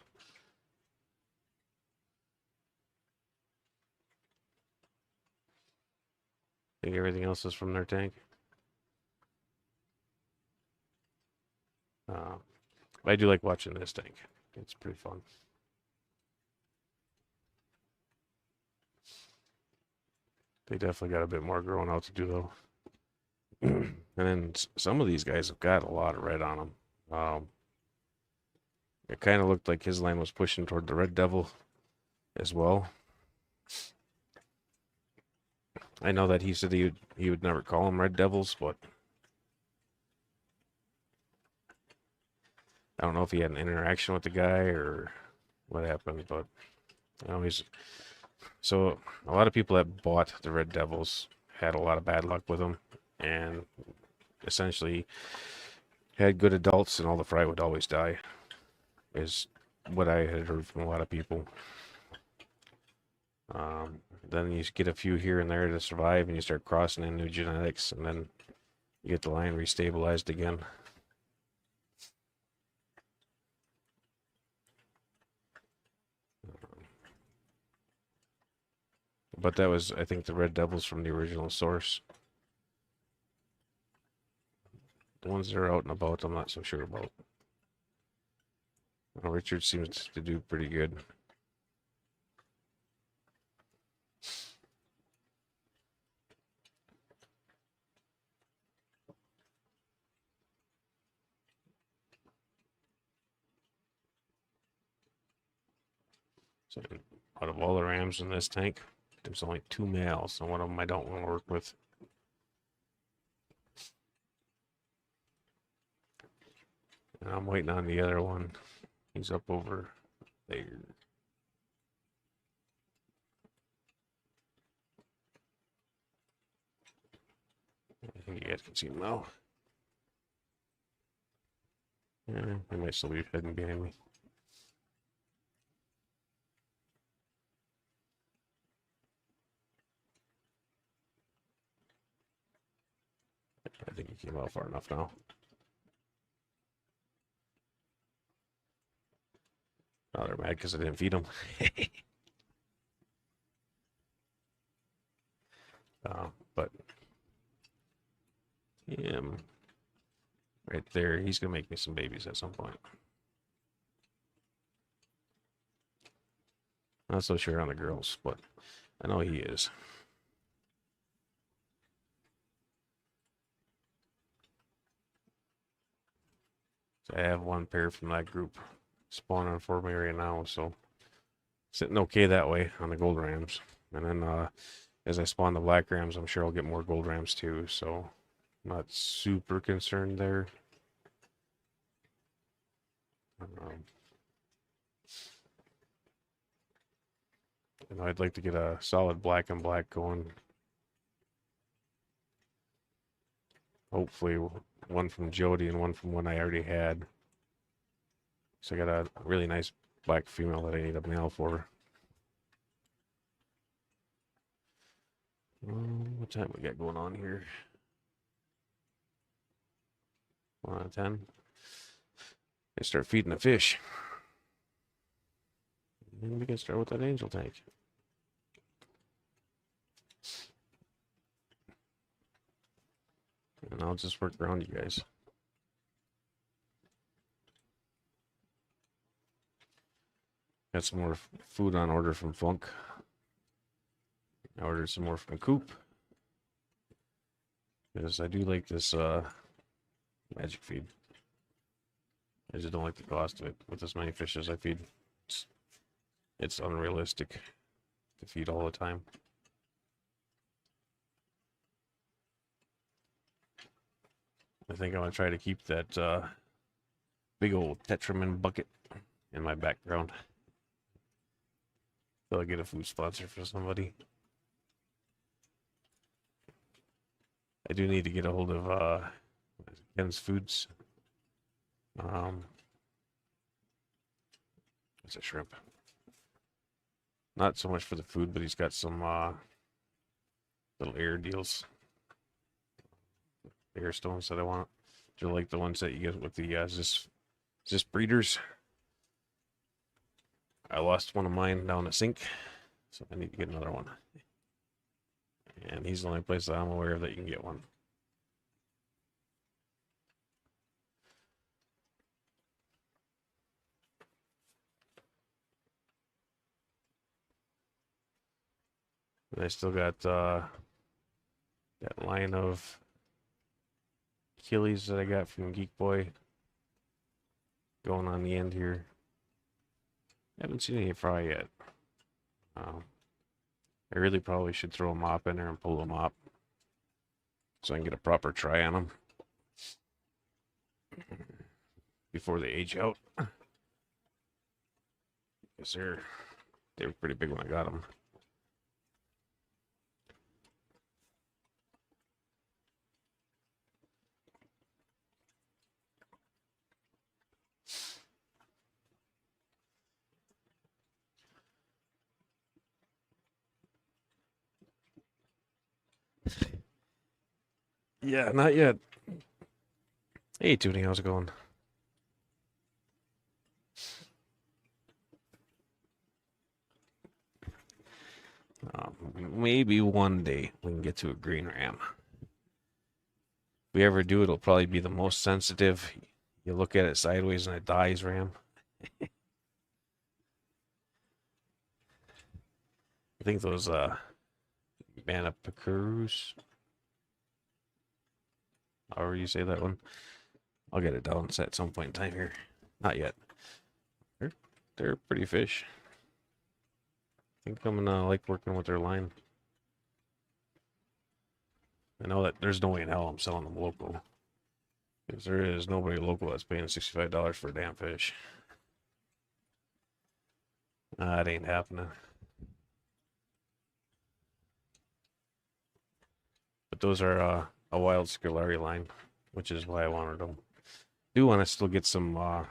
Think everything else is from their tank. I do like watching this tank. It's pretty fun. They definitely got a bit more growing out to do though. And then some of these guys have got a lot of red on them. It kind of looked like his line was pushing toward the Red Devil as well. I know that he said he would never call them Red Devils, but I don't know if he had an interaction with the guy or what happened, but you know, so a lot of people that bought the Red Devils had a lot of bad luck with them, and essentially had good adults, and all the fry would always die, is what I had heard from a lot of people. Then you get a few here and there to survive, and you start crossing in new genetics, and then you get the line restabilized again. But that was, I think, the Red Devils from the original source. The ones that are out and about, I'm not so sure about. Well, Richard seems to do pretty good. So out of all the rams in this tank, there's only 2 males, and one of them I don't want to work with. And I'm waiting on the other one. He's up over there. I think you guys can see him now. Yeah, he might still be hiding behind me. I think he came out far enough now. Oh, they're mad because I didn't feed them. But him right there, he's gonna make me some babies at some point. Not so sure on the girls, but I know he is. So I have one pair from that group spawning for me right now, so sitting okay that way on the gold rams. And then as I spawn the black rams, I'm sure I'll get more gold rams too, so I'm not super concerned there. And I'd like to get a solid black and black going. Hopefully one from Jody and one from one I already had. So I got a really nice black female that I need a male for. What time we got going on here? 1 out of 10. I start feeding the fish. And we can start with that angel tank. And I'll just work around you guys. Got some more food on order from Funk. I ordered some more from Coop. Because I do like this magic feed. I just don't like the cost of it with as many fish as I feed. It's unrealistic to feed all the time. I think I'm gonna try to keep that big old Tetramin bucket in my background. So I'll get a food sponsor for somebody. I do need to get a hold of Ken's Foods. It's a shrimp. Not so much for the food, but he's got some little air deals. Air stones that I want. They're like the ones that you get with the Zis breeders. I lost one of mine down the sink, so I need to get another one. And he's the only place that I'm aware of that you can get one. And I still got that line of Achilles that I got from Geek Boy going on the end here. Haven't seen any fry yet. I really probably should throw a mop in there and pull a mop so I can get a proper try on them before they age out. Because they were pretty big when I got them. Yeah, not yet. Hey, Toonie, how's it going? Maybe one day we can get to a green ram. If we ever do, it'll probably be the most sensitive. You look at it sideways and it dies ram. I think those Manapacurus, however you say that one. I'll get it down at some point in time here. Not yet. They're pretty fish. I think I'm gonna like working with their line. I know that there's no way in hell I'm selling them local. Because there is nobody local that's paying $65 for a damn fish. It ain't happening. But those are a wild Scolari line, which is why I wanted them. Do want to still get some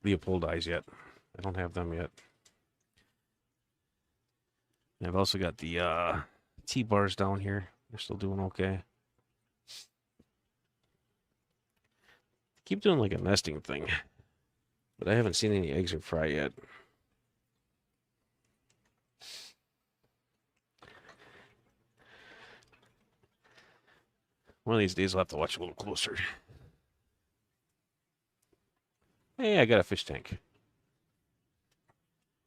Leopold eyes yet. I don't have them yet. And I've also got the T-bars down here. They're still doing okay. Keep doing like a nesting thing. But I haven't seen any eggs or fry yet. One of these days I'll have to watch a little closer. Hey, I got a fish tank.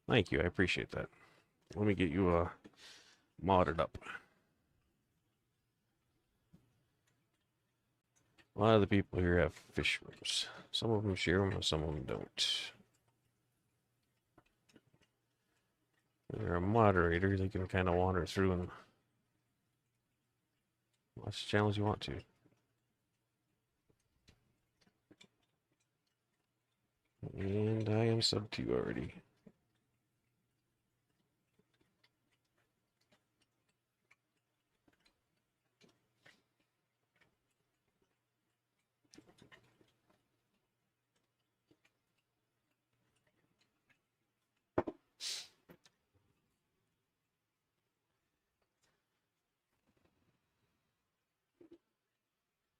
Thank you, I appreciate that. Let me get you modded up. A lot of the people here have fish rooms. Some of them share them, and some of them don't. When you're a moderator, they can kind of wander through and watch the channels you want to. And I am sub 2 already.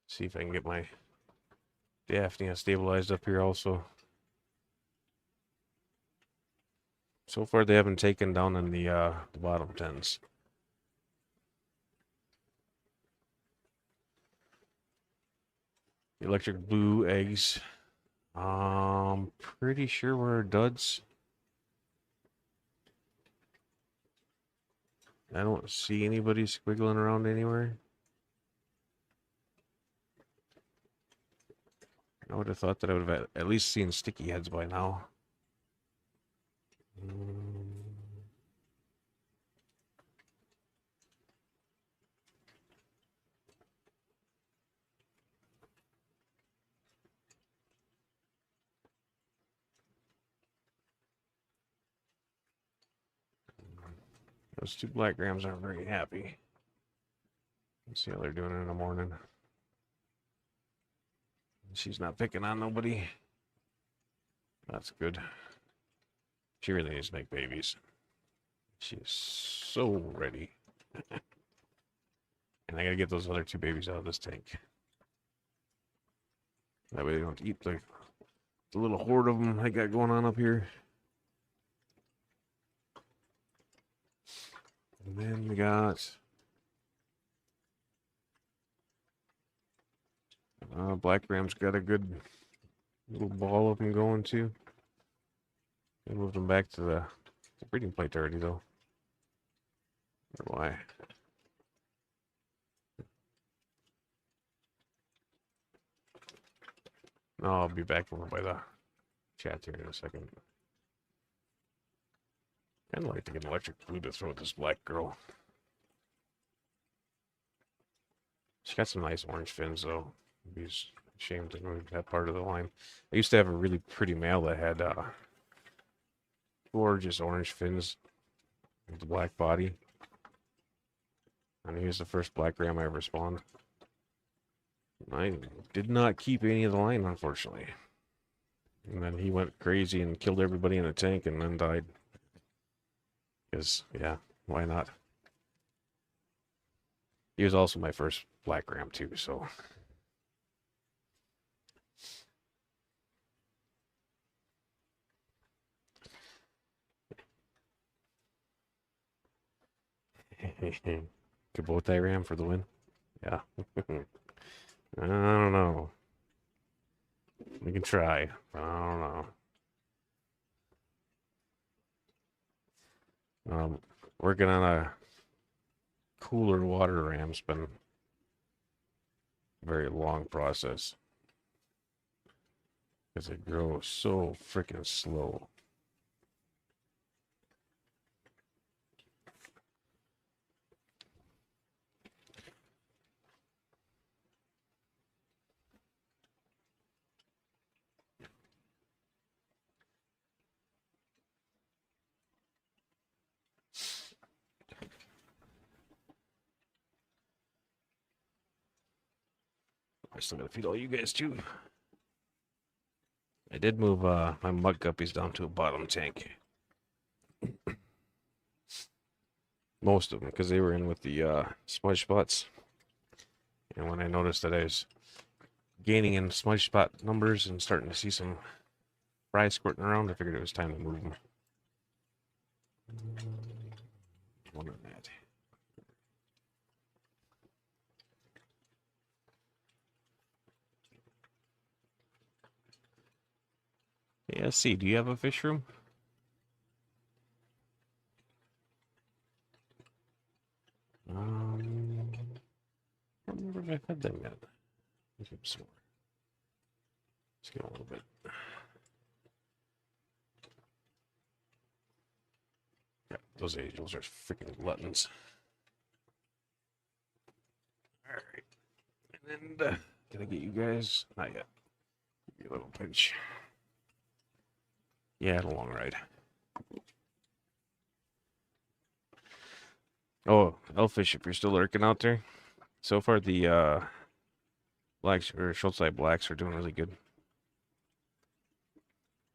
See if I can get my Daphnia stabilized up here also. So far they haven't taken down in the bottom 10s. The electric blue eggs. Pretty sure we're duds. I don't see anybody squiggling around anywhere. I would have thought that I would have at least seen sticky heads by now. Those two black grams aren't very happy. See how they're doing in the morning. She's not picking on nobody. That's good. She really needs to make babies. She is so ready. And I gotta get those other 2 babies out of this tank. That way they don't eat the little horde of them I got going on up here. And then we got Black Ram's got a good little ball of them going too. I moved them back to the breeding plate already though. Why? No, I'll be back over by the chat here in a second. I'd like to get an electric blue to throw at this black girl. She's got some nice orange fins though. I'd be ashamed to move that part of the line. I used to have a really pretty male that had gorgeous orange fins with the black body. And he was the first black ram I ever spawned. I did not keep any of the line, unfortunately. And then he went crazy and killed everybody in the tank and then died. Because, yeah, why not? He was also my first black ram, too, so. Kabote ram for the win? Yeah. I don't know. We can try, but I don't know. Working on a cooler water ram's been a very long process. Because it grows so freaking slow. I still gotta feed all you guys too. I did move my mud guppies down to a bottom tank. Most of them, because they were in with the smudge spots. And when I noticed that I was gaining in smudge spot numbers and starting to see some fry squirting around, I figured it was time to move them. One on that. Yeah, see, do you have a fish room? I don't remember if I've had them yet. Let's get some more. Let's get a little bit. Yeah, those angels are freaking gluttons. Alright. And then, can I get you guys? Not yet. Give you a little pinch. Yeah, a long ride. Oh, Elfish, if you're still lurking out there. So far, the blacks, or Schultzite blacks, are doing really good.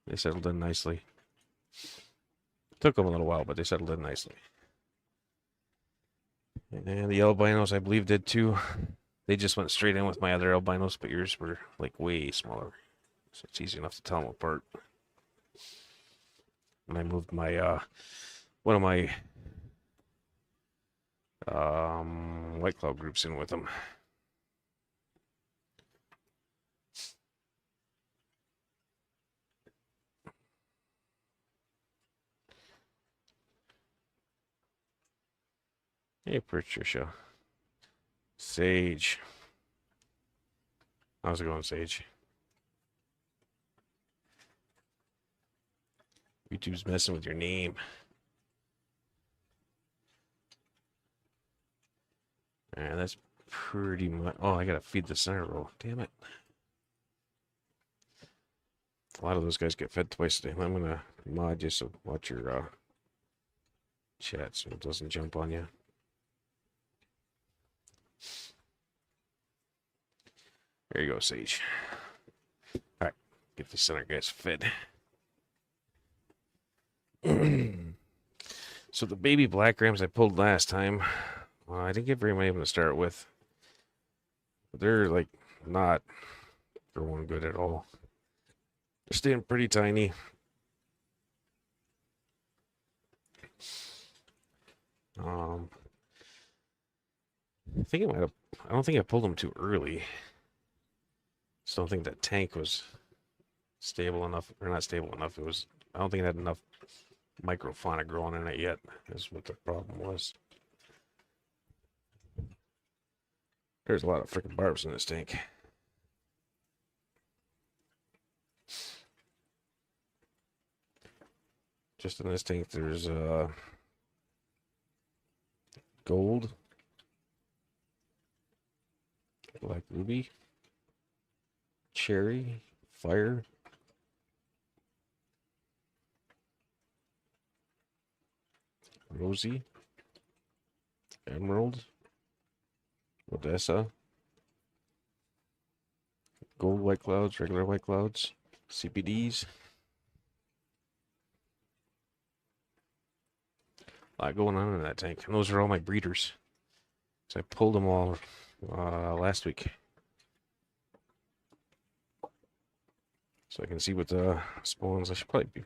They settled in nicely. Took them a little while, but they settled in nicely. And the albinos, I believe, did too. They just went straight in with my other albinos, but yours were like way smaller. So it's easy enough to tell them apart. And I moved my, one of my White Cloud groups in with them. Hey, Patricia. Sage. How's it going, Sage? YouTube's messing with your name. And that's pretty much... Oh, I gotta feed the center row. Damn it. A lot of those guys get fed twice a day. I'm gonna mod you so watch your chat so it doesn't jump on you. There you go, Sage. Alright, get the center guys fed. So the baby black grams I pulled last time, I didn't get very many of them to start with. But they're like not growing good at all. They're staying pretty tiny. I think I don't think I pulled them too early. Just don't think that tank was stable enough, or not stable enough. I don't think it had enough microfauna growing in it yet, is what the problem was. There's a lot of freaking barbs in this tank. Just in this tank, there's gold, black ruby, cherry, fire, rosy, emerald, Odessa, gold white clouds, regular white clouds, CPDs. A lot going on in that tank. And those are all my breeders. So I pulled them all last week. So I can see what the spawns. I should probably be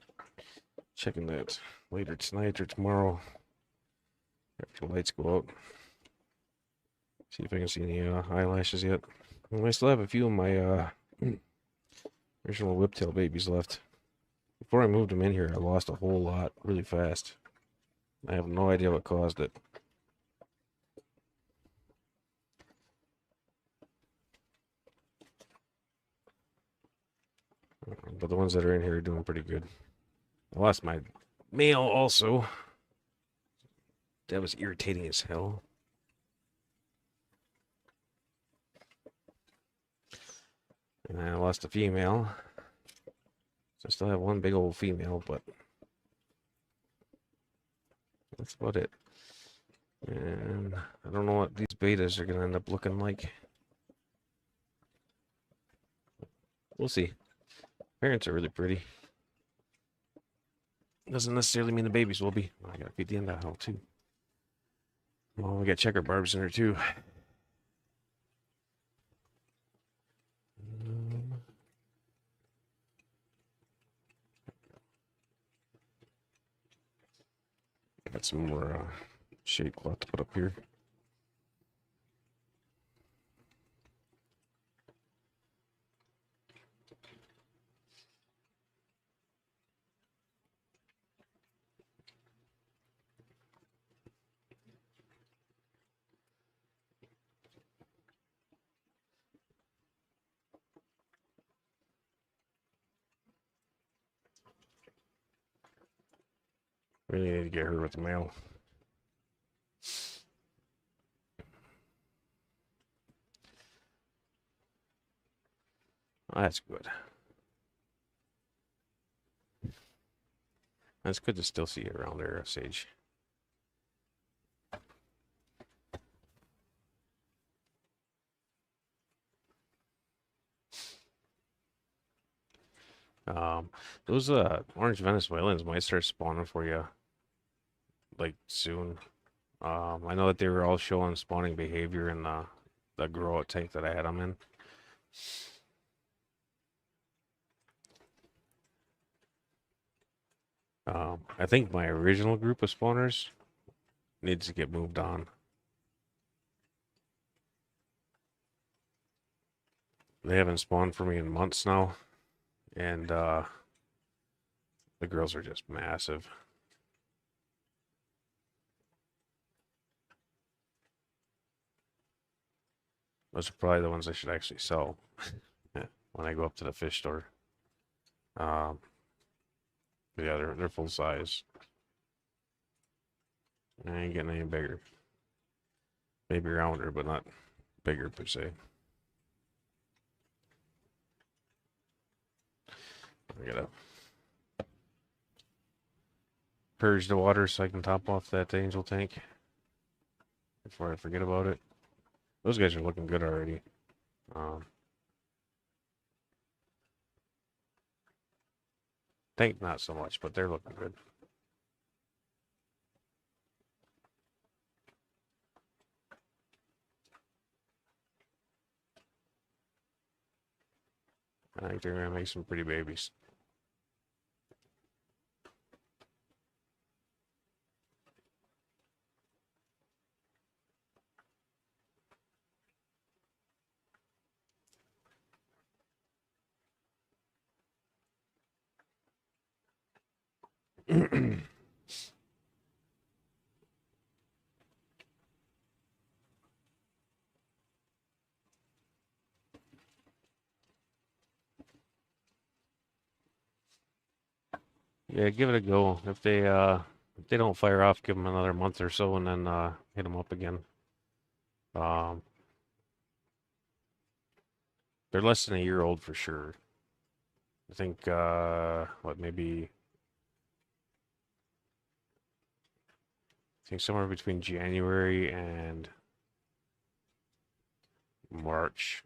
checking that later tonight or tomorrow after the lights go out. See if I can see any eyelashes yet. And I still have a few of my original whiptail babies left. Before I moved them in here, I lost a whole lot really fast. I have no idea what caused it. But the ones that are in here are doing pretty good. I lost my male also. That was irritating as hell. And I lost a female. So I still have one big old female, but that's about it. And I don't know what these betas are going to end up looking like. We'll see. Parents are really pretty. Doesn't necessarily mean the babies will be. I gotta feed the end hole too. Well, we got checker barbs in her too. Got some more shade cloth to put up here. Really need to get her with the mail. Oh, that's good. That's good to still see you around there, Sage. Those orange Venezuelans might start spawning for you like soon. I know that they were all showing spawning behavior in the grow out tank that I had them in. I think my original group of spawners needs to get moved on. They haven't spawned for me in months now, and the girls are just massive. Those are probably the ones I should actually sell when I go up to the fish store. Yeah, they're full size. I ain't getting any bigger. Maybe rounder, but not bigger per se. I gotta purge the water so I can top off that angel tank before I forget about it. Those guys are looking good already. Tank not so much, but they're looking good. I think they're gonna make some pretty babies. Yeah, give it a go. If they don't fire off, give them another month or so, and then hit them up again. Um, they're less than a year old for sure. I think what maybe I think somewhere between January and March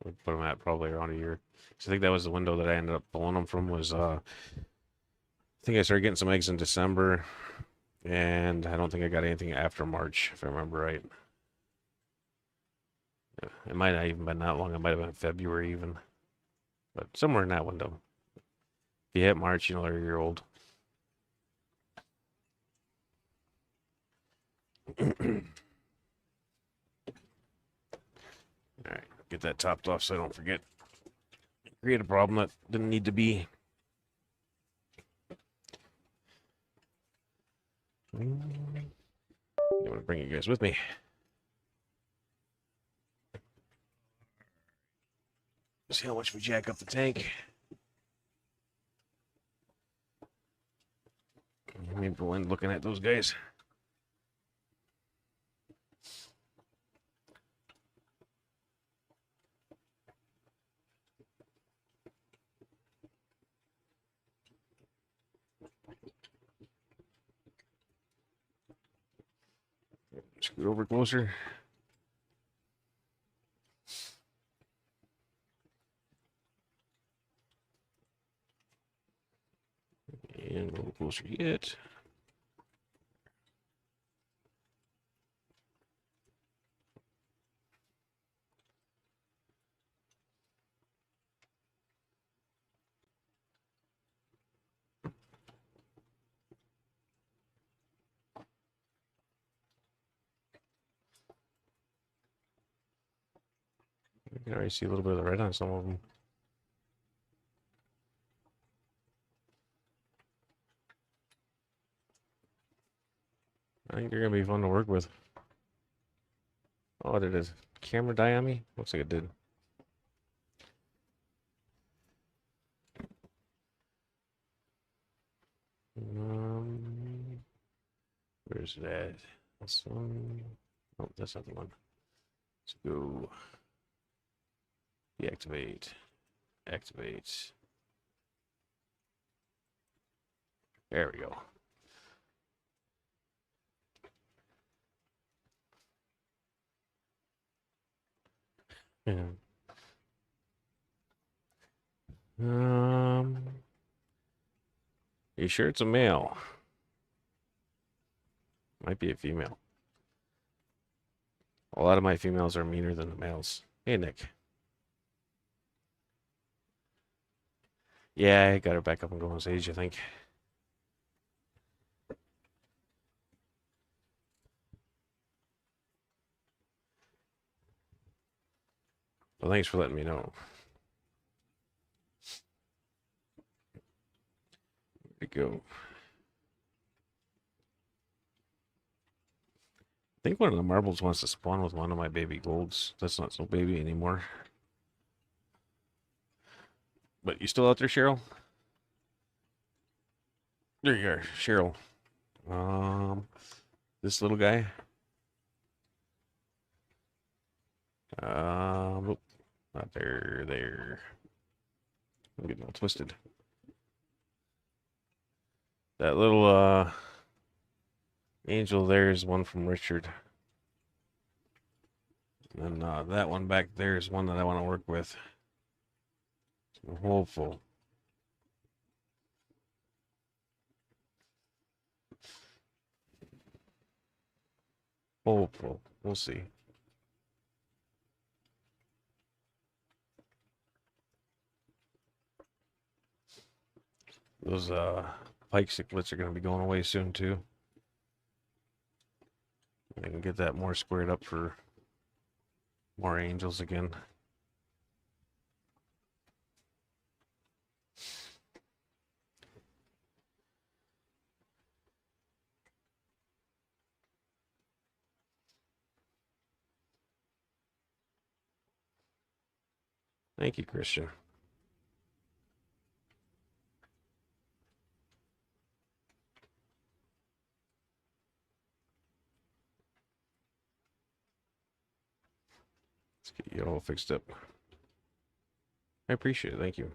would put them at probably around a year. So I think that was the window that I ended up pulling them from was I think I started getting some eggs in December, and I don't think I got anything after March, if I remember right. It might not even been that long. It might have been February even, but somewhere in that window. If you hit March, you know they're a year old. All right, get that topped off so I don't forget. Create a problem that didn't need to be. I'm gonna bring you guys with me. See how much we jack up the tank. Maybe when looking at those guys. Scoot over closer. And a little closer yet. You can already see a little bit of the red on some of them. I think they're gonna be fun to work with. Oh, did his camera die on me? Looks like it did. Where's that? This one. Oh, that's not the one. Let's go. Deactivate. Activate. There we go. Yeah. You sure it's a male? Might be a female. A lot of my females are meaner than the males. Hey, Nick. Yeah, I got her back up and going Sage, I think. Well, thanks for letting me know. There we go. I think one of the marbles wants to spawn with one of my baby golds. That's not so baby anymore. But you still out there, Cheryl? There you are, Cheryl. This little guy. Nope, not there. There. I'm getting all twisted. That little angel there is one from Richard. And that one back there is one that I want to work with. So hopeful. Hopeful. We'll see. Those pike cichlids are going to be going away soon too. I can get that more squared up for more angels again. Thank you, Christian. Let's get you all fixed up. I appreciate it. Thank you.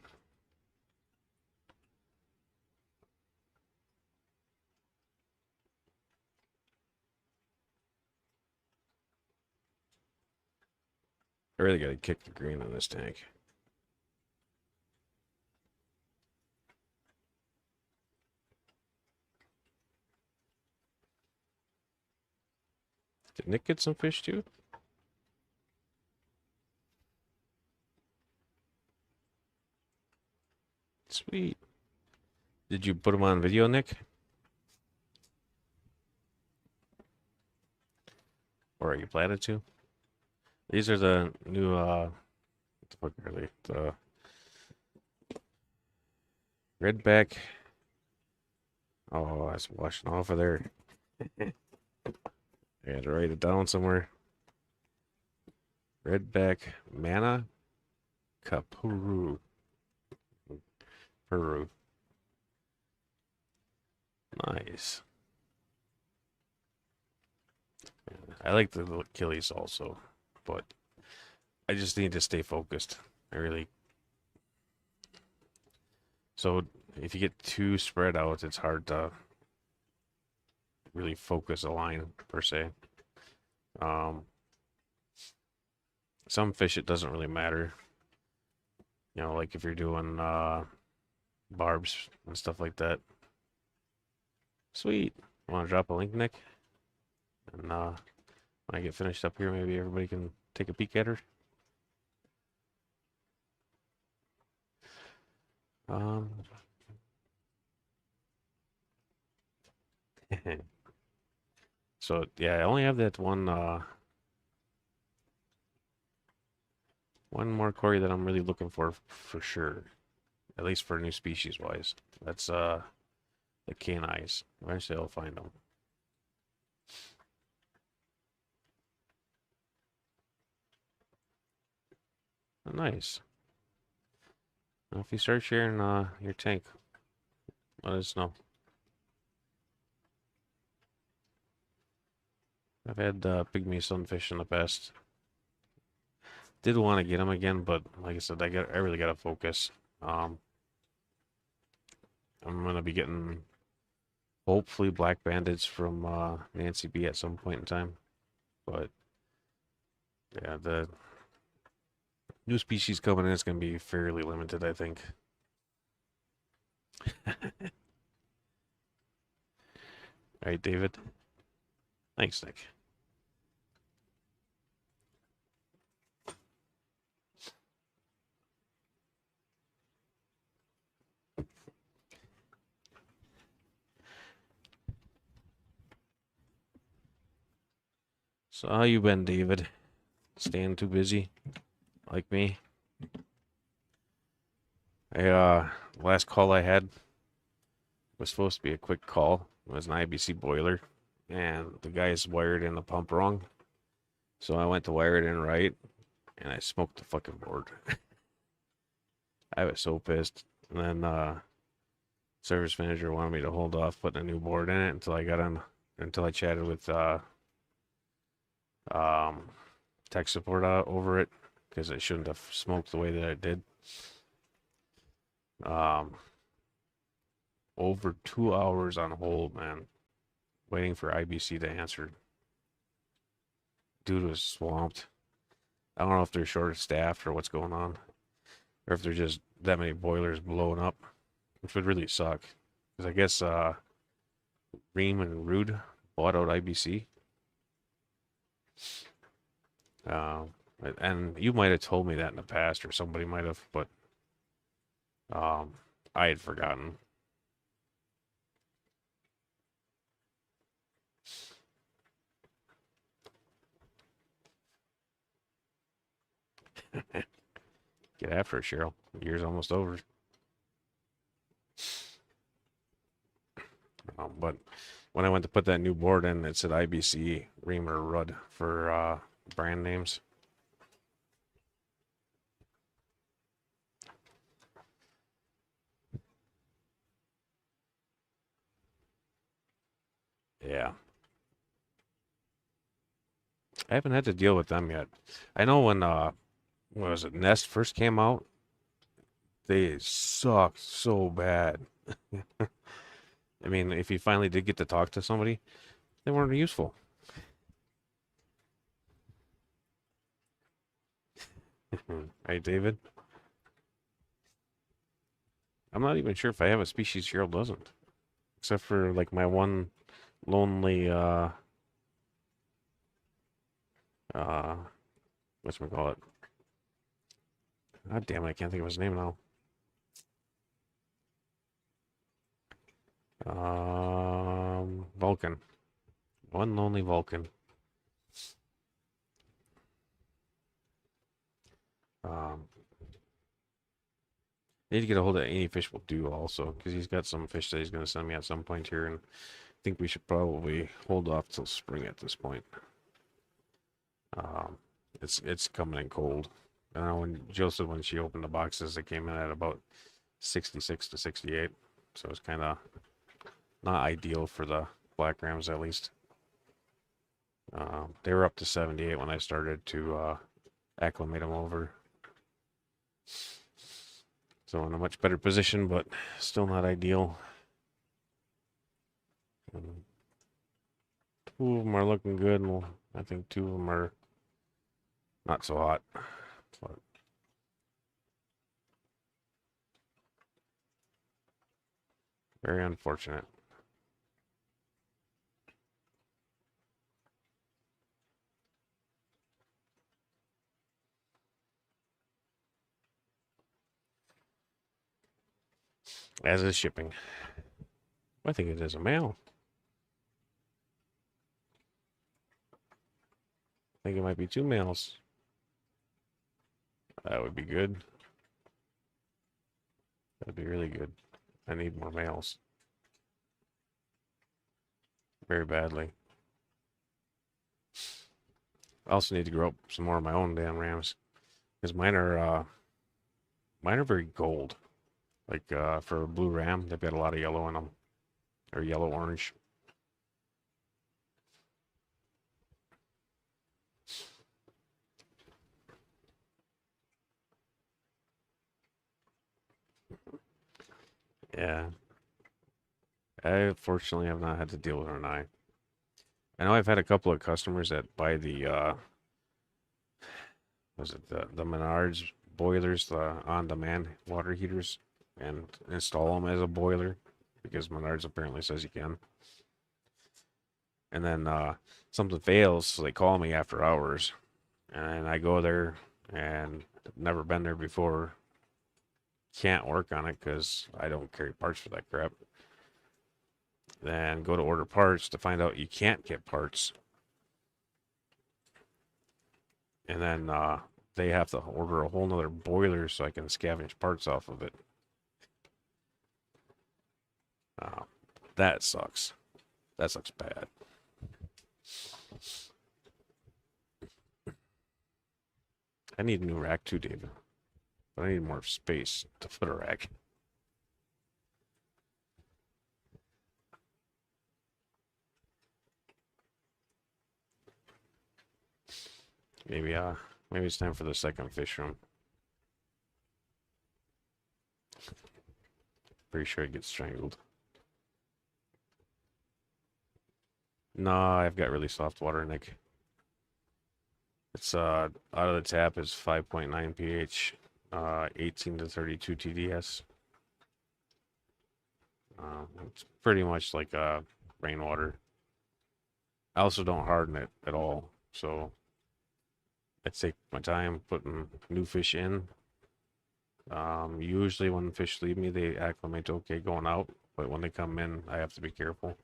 I really got to kick the green on this tank. Did Nick get some fish too? Sweet. Did you put them on video, Nick? Or are you planning to? These are the new, what the fuck are they? The redback. Oh, I was washing off of there. I had to write it down somewhere. Redback Mana Kapuru. Peru. Nice. I like the little Achilles also, but I just need to stay focused. I really. So if you get too spread out, it's hard to really focus a line per se. Some fish it doesn't really matter. You know, like if you're doing barbs and stuff like that. Sweet. Want to drop a link, Nick? And when I get finished up here, maybe everybody can take a peek at her. So yeah, I only have that one more Cory that I'm really looking for sure. At least for new species wise. That's the cane eyes. Eventually I'll find them. Oh, nice. Now, if you start sharing your tank, let us know. I've had pygmy sunfish in the past. Did want to get them again, but like I said, I really gotta focus. I'm gonna be getting hopefully black bandits from Nancy B at some point in time, but yeah, the new species coming in is gonna be fairly limited, I think. All right, David. Thanks, Nick. So how you been, David? Staying too busy, like me? Last call I had was supposed to be a quick call. It was an IBC boiler, and the guy's wired in the pump wrong. So I went to wire it in right, and I smoked the fucking board. I was so pissed. And then service manager wanted me to hold off putting a new board in it until I chatted with tech support over it, because it shouldn't have smoked the way that it did. Over 2 hours on hold, man, waiting for IBC to answer. Dude was swamped. I don't know if they're short staffed or what's going on, or if there's just that many boilers blowing up, which would really suck. Because I guess Ream and Rude bought out IBC. Uh, and you might have told me that in the past, or somebody might have, but um, I had forgotten. Get after it, Cheryl. The year's almost over. But when I went to put that new board in, it said IBC, Reamer, Rudd for brand names. Yeah. I haven't had to deal with them yet. I know when what was it, Nest first came out, they sucked so bad. I mean, if you finally did get to talk to somebody, they weren't useful. Right, David? I'm not even sure if I have a species Cheryl doesn't. Except for like my one lonely uh whatchamacallit. God damn it, I can't think of his name now. Vulcan. One lonely Vulcan. Um, Need to get a hold of any fish will do also, because he's got some fish that he's going to send me at some point here, and I think we should probably hold off till spring at this point. Um, it's coming in cold. I know when Jill said when she opened the boxes, it came in at about 66 to 68, so it's kind of not ideal for the black rams at least. They were up to 78 when I started to acclimate them over. So in a much better position, but still not ideal. Two of them are looking good, and I think two of them are not so hot. But very unfortunate. As is shipping. I think it is a male. I think it might be two males. That would be good. That'd be really good. I need more males. Very badly. I also need to grow up some more of my own damn rams. Because mine are very gold. Like for a blue ram, they've got a lot of yellow in them. Or yellow orange. Yeah. I fortunately have not had to deal with an eye. I know I've had a couple of customers that buy the was it the Menards boilers, the on-demand water heaters, and install them as a boiler because Menards apparently says you can. And then something fails, so they call me after hours, and I go there and never been there before. Can't work on it because I don't carry parts for that crap. Then go to order parts to find out you can't get parts. And then they have to order a whole nother boiler so I can scavenge parts off of it. Uh, that sucks. That sucks bad. I need a new rack too, David. But I need more space to put a rack. Maybe maybe it's time for the second fish room. Pretty sure it gets strangled. Nah, I've got really soft water, Nick. It's out of the tap is 5.9 pH, 18 to 32 TDS. It's pretty much like rainwater. I also don't harden it at all. So I take my time putting new fish in. Usually when fish leave me, they acclimate okay going out, but when they come in, I have to be careful.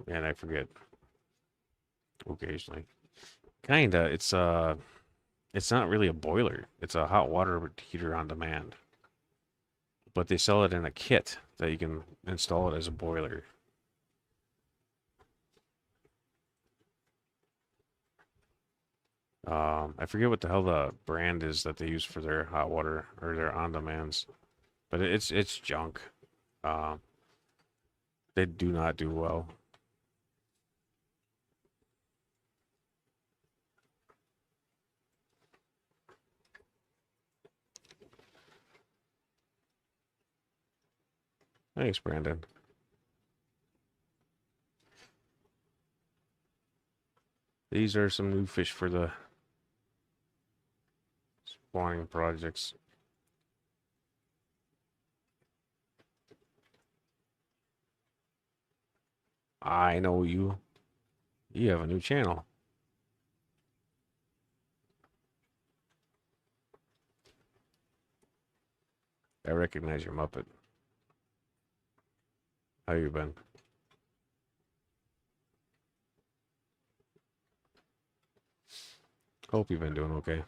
And I forget occasionally. Kinda. It's not really a boiler. It's a hot water heater on demand. But they sell it in a kit that you can install it as a boiler. I forget what the hell the brand is that they use for their hot water or their on demands, but it's junk. Um, they do not do well. Thanks, Brandon. These are some new fish for the spawning projects. I know you. You have a new channel. I recognize your Muppet. How you been? Hope you've been doing okay.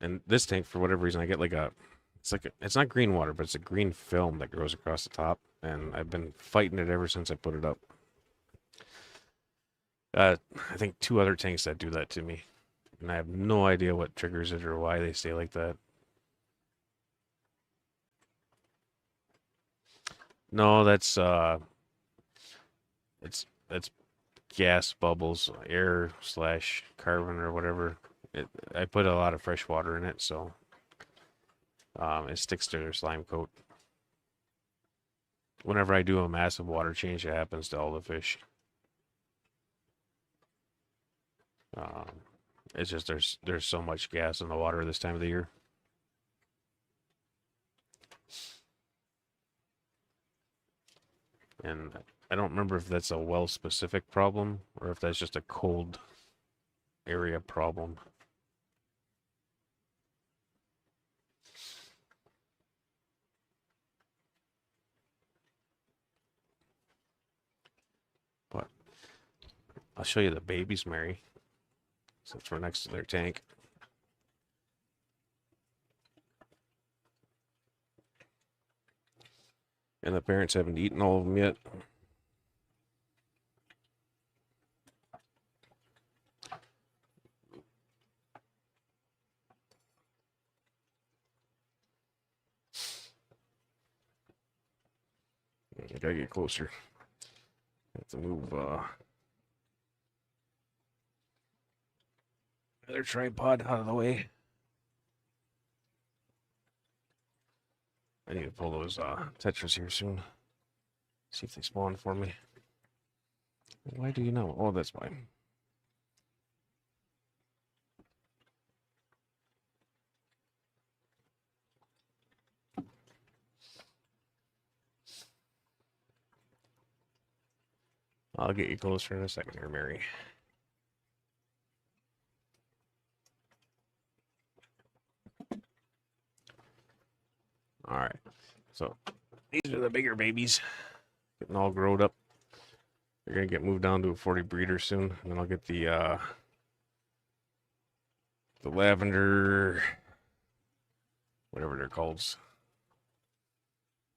And this tank, for whatever reason, I get it's not green water, but it's a green film that grows across the top, and I've been fighting it ever since I put it up. I think 2 other tanks that do that to me, and I have no idea what triggers it or why they stay like that. No, that's gas bubbles, air slash carbon or whatever. I put a lot of fresh water in it, so it sticks to their slime coat. Whenever I do a massive water change, it happens to all the fish. Um, it's just there's so much gas in the water this time of the year. And I don't remember if that's a well specific problem or if that's just a cold area problem. But I'll show you the babies, Mary, since we're next to their tank. And the parents haven't eaten all of them yet. I gotta get closer. I have to move their tripod out of the way. I need to pull those tetras here soon. See if they spawn for me. Why do you know? Oh, that's fine. I'll get you closer in a second here, Mary. All right. So these are the bigger babies, getting all growed up. They're gonna get moved down to a 40 breeder soon, and then I'll get the lavender, whatever they're called.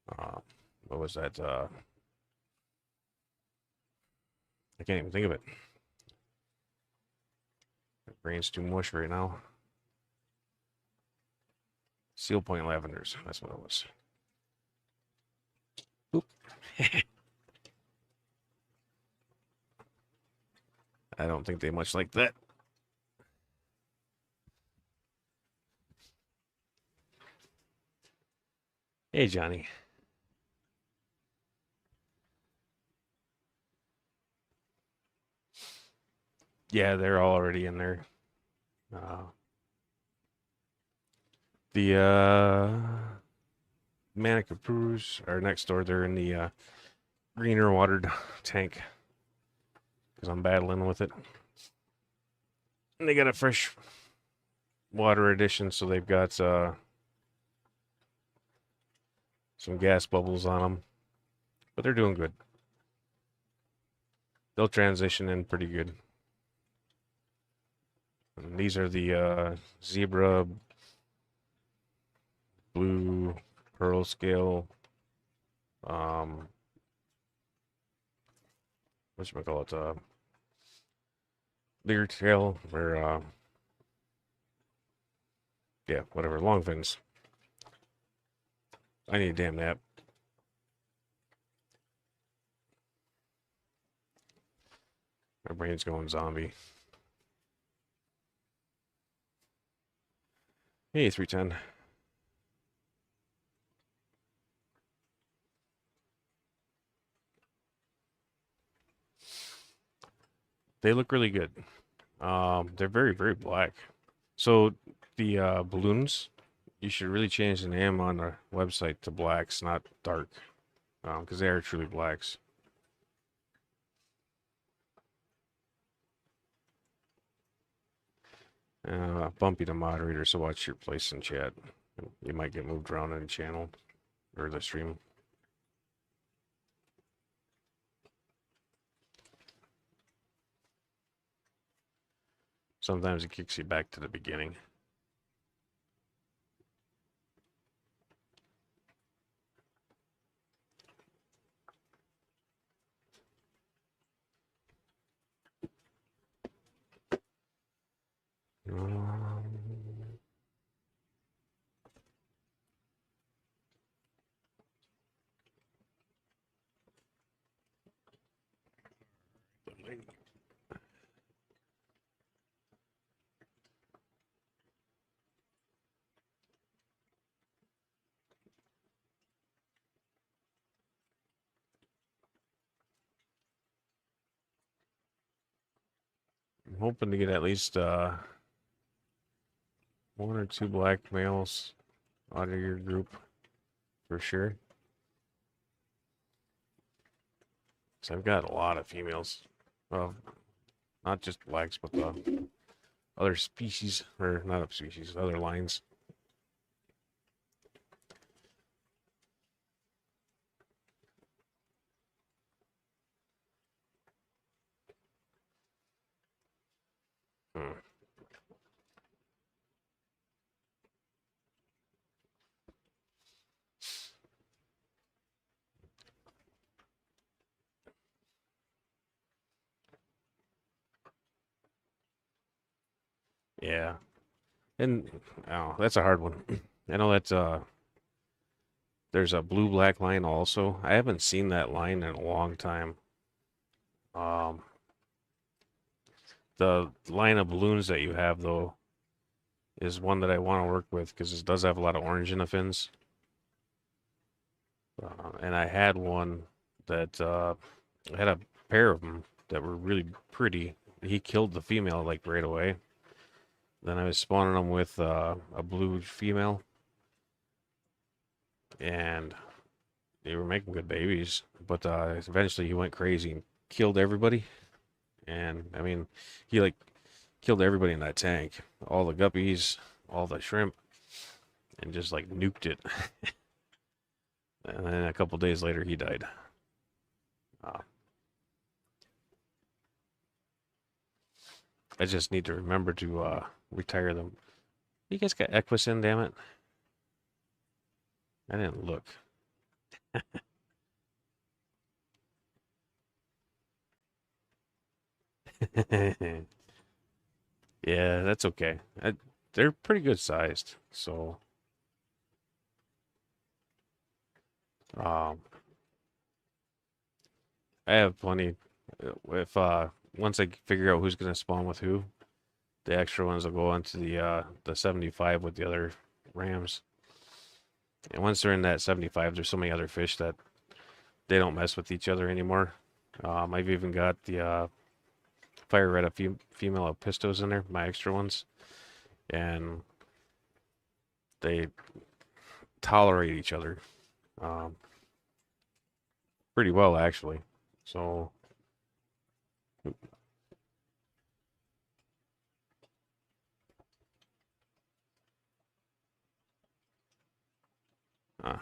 What was that? I can't even think of it. My brain's too mush right now. Seal point lavenders. That's what it was. Oop. I don't think they much like that. Hey, Johnny. Yeah, they're all already in there. The Manica Prues are next door. They're in the greener watered tank because I'm battling with it. And they got a fresh water edition, so they've got some gas bubbles on them, but they're doing good. They'll transition in pretty good. And these are the zebra blue pearl scale. Whatchamacallit, leer tail, or yeah, whatever, long fins. I need a damn nap. My brain's going zombie. Hey, 310. They look really good. They're very, very black. So the balloons, you should really change the name on the website to blacks, not dark, because they are truly blacks. Bumpy the moderator, so watch your place in chat. You might get moved around in the channel or the stream. Sometimes it kicks you back to the beginning. I'm hoping to get at least one or two black males out of your group for sure. So I've got a lot of females. Well, not just blacks, but the other species, or not a species, other lines. Hmm. Yeah. And oh, that's a hard one. I know that there's a blue black line also. I haven't seen that line in a long time. Um, the line of balloons that you have though is one that I want to work with because it does have a lot of orange in the fins. And I had one that I had a pair of them that were really pretty. He killed the female like right away. Then I was spawning them with a blue female, and they were making good babies. But eventually he went crazy and killed everybody. And I mean, he like killed everybody in that tank, all the guppies, all the shrimp, and just like nuked it. And then a couple days later, he died. I just need to remember to retire them. You guys got Equus in, damn it. I didn't look. Yeah, that's okay. They're pretty good sized, so um, I have plenty. If once I figure out who's gonna spawn with who, the extra ones will go onto the 75 with the other rams. And once they're in that 75, there's so many other fish that they don't mess with each other anymore. I've even got the fire red female pistos in there, my extra ones, and they tolerate each other pretty well, actually. So, ah,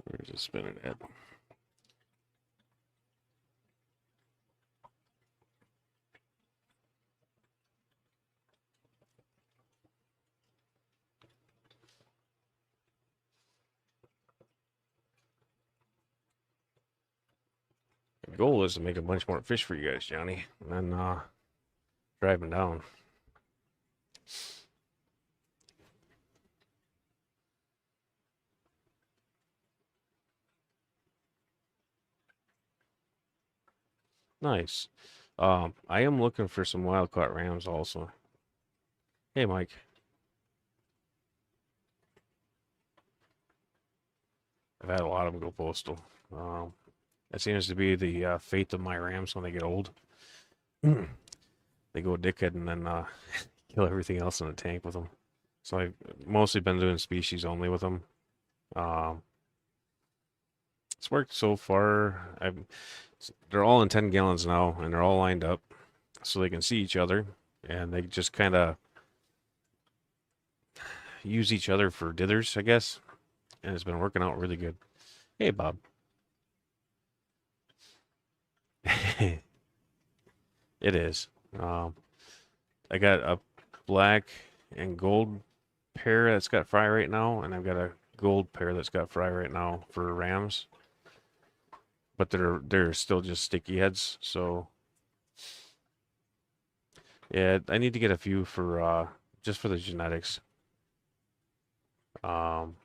where's it spinning at? The goal is to make a bunch more fish for you guys, Johnny, and then drive them down. Nice. I am looking for some wild caught rams also. Hey, Mike. I've had a lot of them go postal. That seems to be the fate of my rams when they get old. They go dickhead and then kill everything else in the tank with them. So I've mostly been doing species only with them. Um, it's worked so far. They're all in 10 gallons now, and they're all lined up so they can see each other, and they just kind of use each other for dithers, I guess. And it's been working out really good. Hey, Bob. It is. I got a black and gold pair that's got fry right now, and I've got a gold pair that's got fry right now for rams. But they're still just sticky heads, so yeah, I need to get a few for just for the genetics. Um,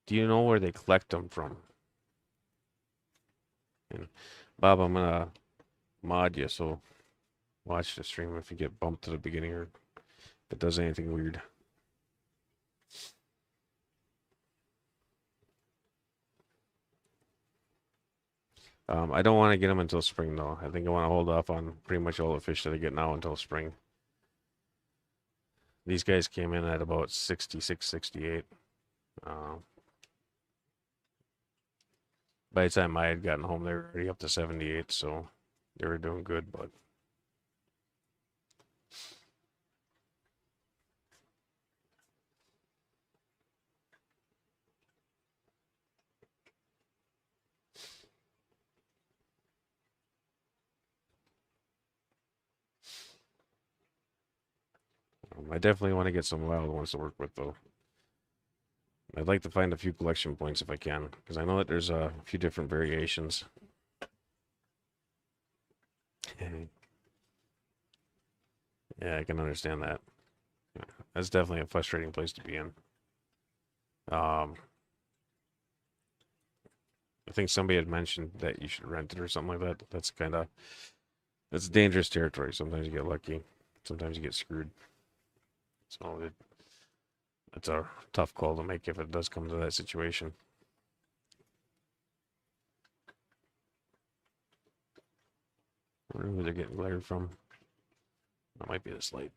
do you know where they collect them from? And Bob, I'm gonna mod you, so watch the stream if you get bumped to the beginning or if it does anything weird. I don't want to get them until spring though. I think I want to hold off on pretty much all the fish that I get now until spring. These guys came in at about 66, 68. By the time I had gotten home, they were already up to 78, so they were doing good, but I definitely want to get some wild ones to work with, though. I'd like to find a few collection points if I can, because I know that there's a few different variations. Yeah, I can understand that. That's definitely a frustrating place to be in. I think somebody had mentioned that you should rent it or something like that. That's dangerous territory. Sometimes you get lucky, sometimes you get screwed. So it's a tough call to make if it does come to that situation. I wonder who they're getting glared from. That might be this light.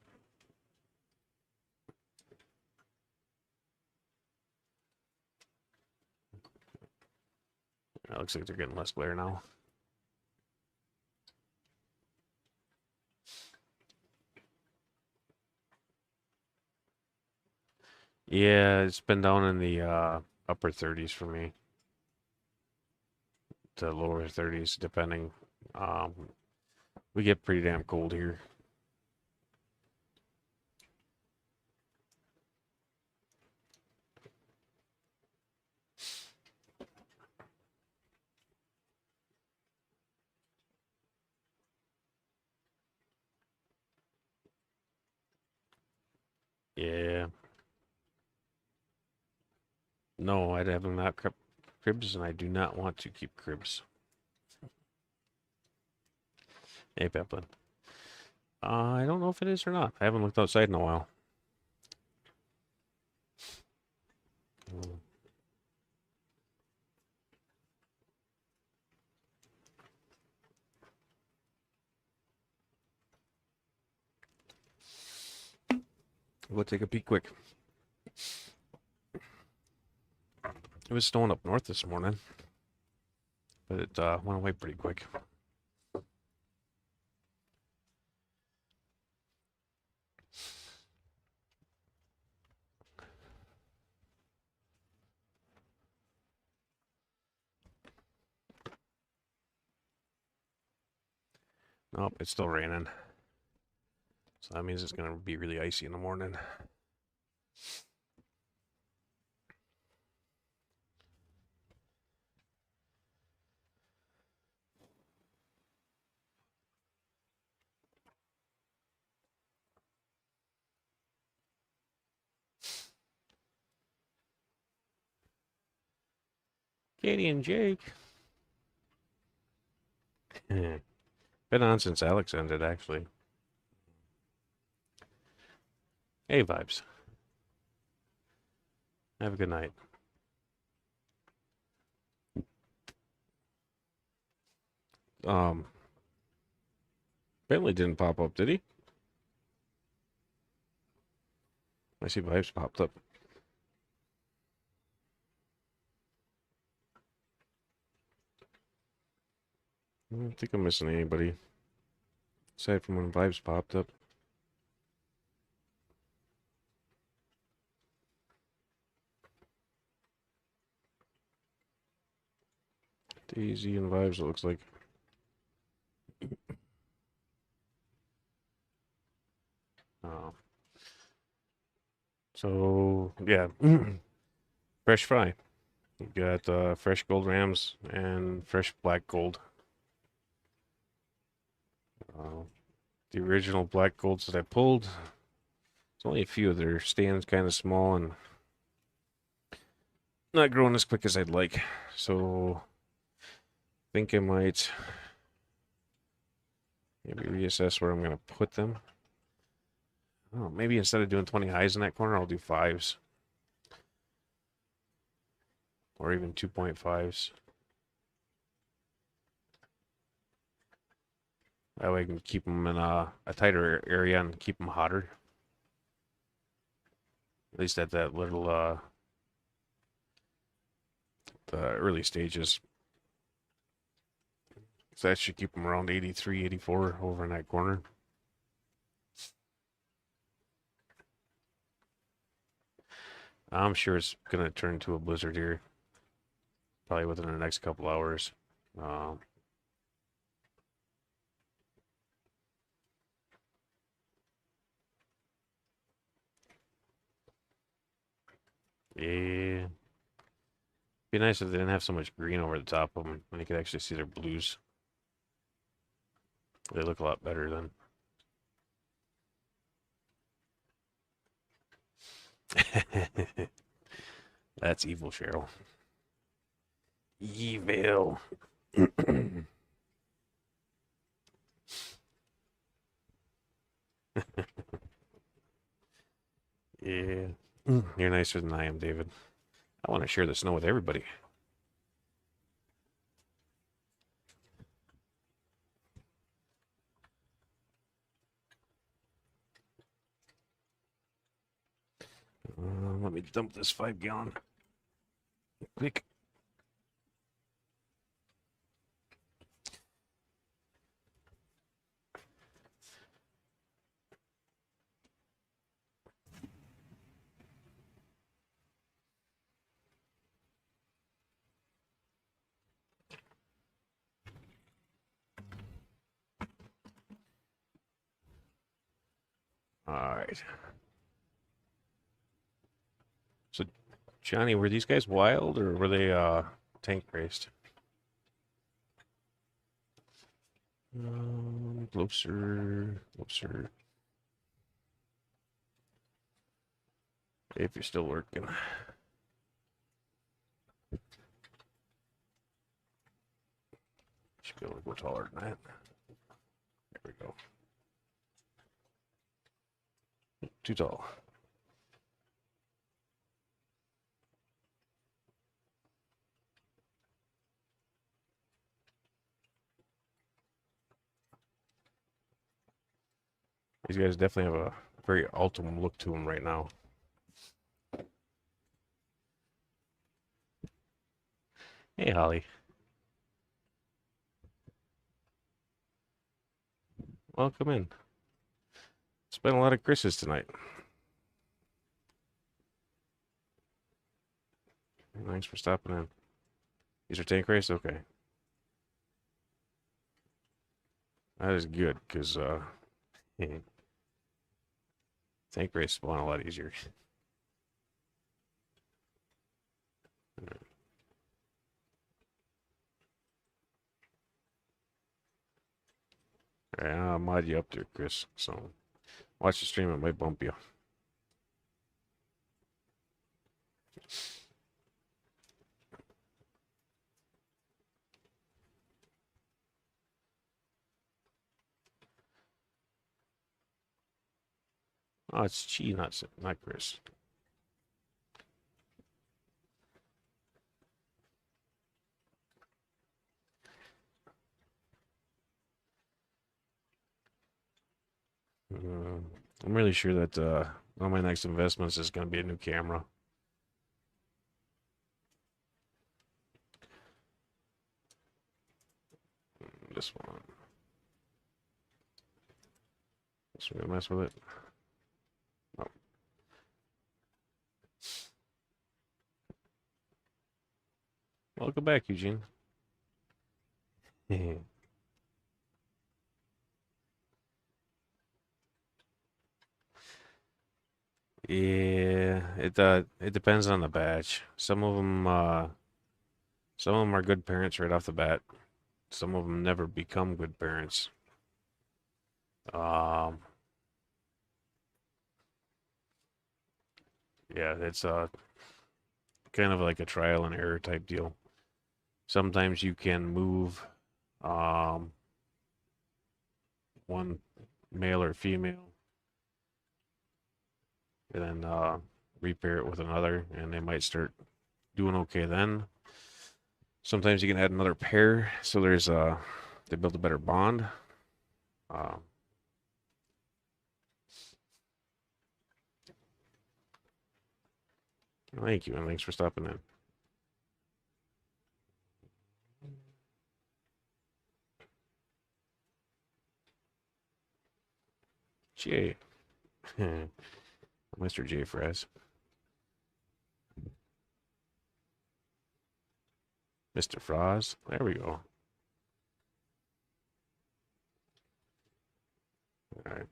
It looks like they're getting less glare now. Yeah, it's been down in the upper 30s for me to lower 30s, depending. We get pretty damn cold here. Yeah. No, I have not kept cribs, and I do not want to keep cribs. Hey, Peplin. I don't know if it is or not. I haven't looked outside in a while. We'll take a peek quick. It was snowing up north this morning. but it went away pretty quick. Nope, it's still raining. So that means it's going to be really icy in the morning. Katie and Jake. Been on since Alex ended, actually. Hey, Vibes. Have a good night. Bentley didn't pop up, did he? I see Vibes popped up. I don't think I'm missing anybody. Aside from when Vibes popped up. Daisy and Vibes, it looks like. So, yeah. Fresh fry. You got fresh gold rams and fresh black gold. The original black golds that I pulled, there's only a few. Their stands kind of small and not growing as quick as I'd like. So, I think I might maybe reassess where I'm going to put them. Oh, maybe instead of doing 20 highs in that corner, I'll do 5s. Or even 2.5s. That way I can keep them in a tighter area and keep them hotter. At least at that little, the early stages. So that should keep them around 83, 84 over in that corner. I'm sure it's going to turn to a blizzard here. Probably within the next couple hours. Yeah. Be nice if they didn't have so much green over the top of them, and you could actually see their blues. They look a lot better then. That's evil, Cheryl. Evil. Yeah. You're nicer than I am, David. I want to share the snow with everybody. Let me dump this 5-gallon. Quick. All right. So, Johnny, were these guys wild or were they tank raced? Closer. If you're still working. Should be able to go taller than that. There we go. Too tall. These guys definitely have a very ultimate look to them right now. Hey, Holly. Welcome in. It's been a lot of Chris's tonight. Thanks for stopping in. These are tank race? Okay. That is good, because tank race spawn a lot easier. Alright, I'll mod you up there, Chris. So watch the stream, it might bump you. Oh, it's Chi, not Chris. I'm really sure that one of my next investments is going to be a new camera. This one. Just gonna mess with it. Oh. Welcome back, Eugene. Yeah, it depends on the batch. Some of them are good parents right off the bat. Some of them never become good parents. Um, yeah, it's kind of like a trial and error type deal. Sometimes you can move one male or female and then repair it with another, and they might start doing okay then. Sometimes you can add another pair, so they build a better bond. Uh, Thank you, and thanks for stopping in. J. Mr. J. Fraz. Mr. Fraz. There we go. All right.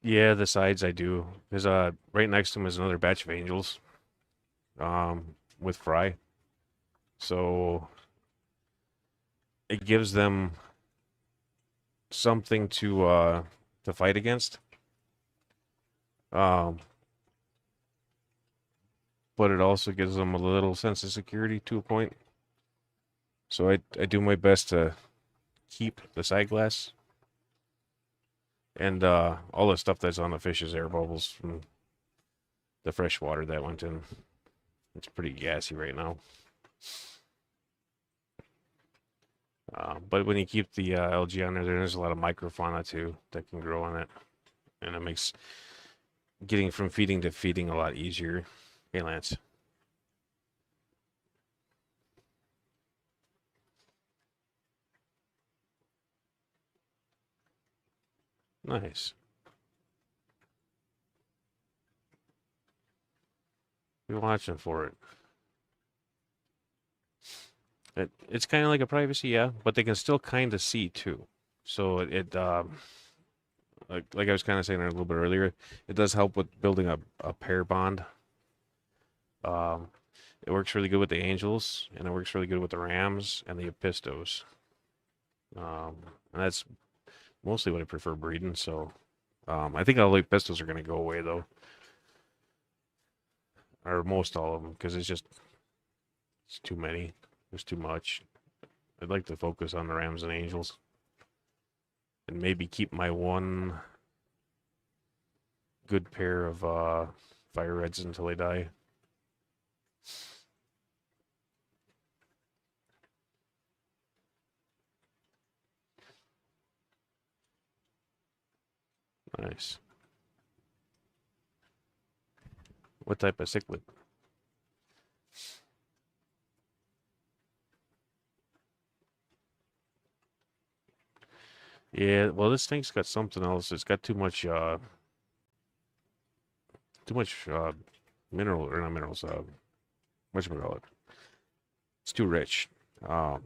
Yeah, the sides I do. Because right next to him is another batch of angels. With Fry. So it gives them something to fight against. Um, but it also gives them a little sense of security to a point. So I do my best to keep the side glass and all the stuff that's on the fish is air bubbles from the fresh water that went in. It's pretty gassy right now. But when you keep the algae on there, there's a lot of microfauna too that can grow on it, and it makes getting from feeding to feeding a lot easier. Hey, Lance. Nice. Be watching for it. It's kind of like a privacy, yeah, but they can still kind of see too. So like I was kind of saying a little bit earlier, it does help with building a pair bond. Um, it works really good with the angels, and it works really good with the rams and the epistos. And that's mostly what I prefer breeding. So, I think all the epistos are going to go away though, or most all of them, because it's too many. There's too much. I'd like to focus on the rams and angels, and maybe keep my one good pair of fire reds until they die. Nice. What type of cichlid? Yeah, well, this thing's got something else. It's got too much mineral or not minerals. Whatchamacallit? It's too rich. Um,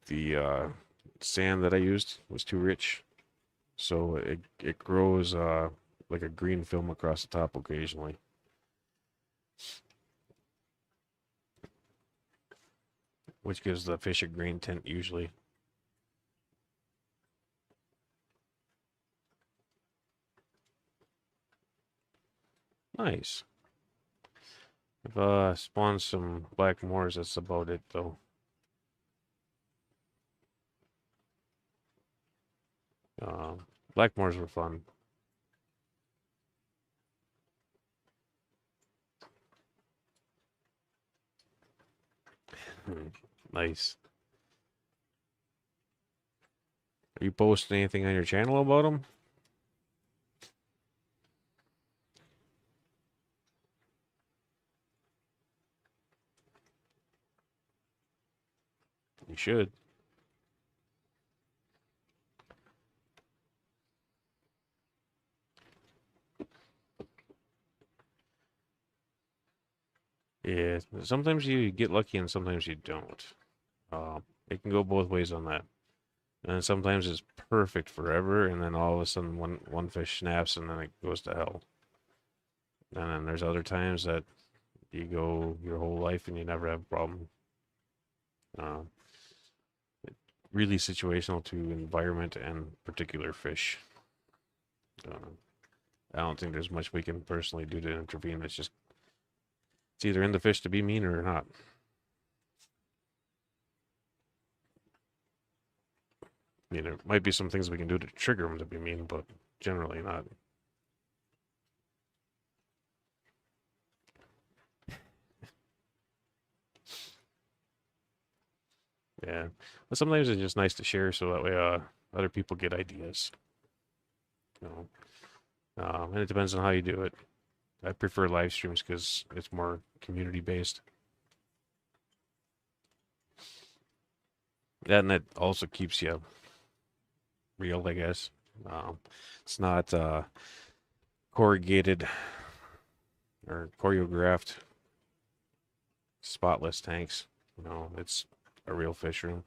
the sand that I used was too rich, so it grows like a green film across the top occasionally, which gives the fish a green tint usually. Nice. I've spawned some black moors. That's about it though. Black moors were fun. Nice. Are you posting anything on your channel about them? You should. Yeah, sometimes you get lucky and sometimes you don't. It can go both ways on that. And sometimes it's perfect forever, and then all of a sudden one fish snaps and then it goes to hell. And then there's other times that you go your whole life and you never have a problem. Uh, really situational to environment and particular fish. Uh, I don't think there's much we can personally do to intervene. It's either in the fish to be mean or not. There might be some things we can do to trigger them to be mean, but generally not. Yeah, but sometimes it's just nice to share so that way other people get ideas. You and it depends on how you do it. I prefer live streams because it's more community based. That and it also keeps you real, I guess. It's not corrugated or choreographed spotless tanks. It's a real fish room.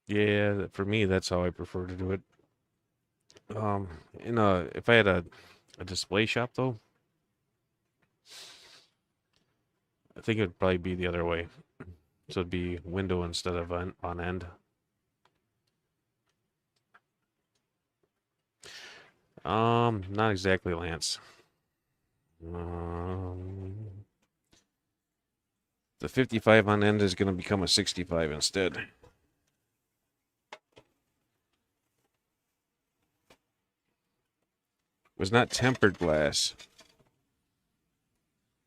Yeah, for me, that's how I prefer to do it. Um, if I had a display shop though, I think it'd probably be the other way. So it'd be window instead of on end. Not exactly, Lance. Um, the 55 on end is going to become a 65 instead. Was not tempered glass,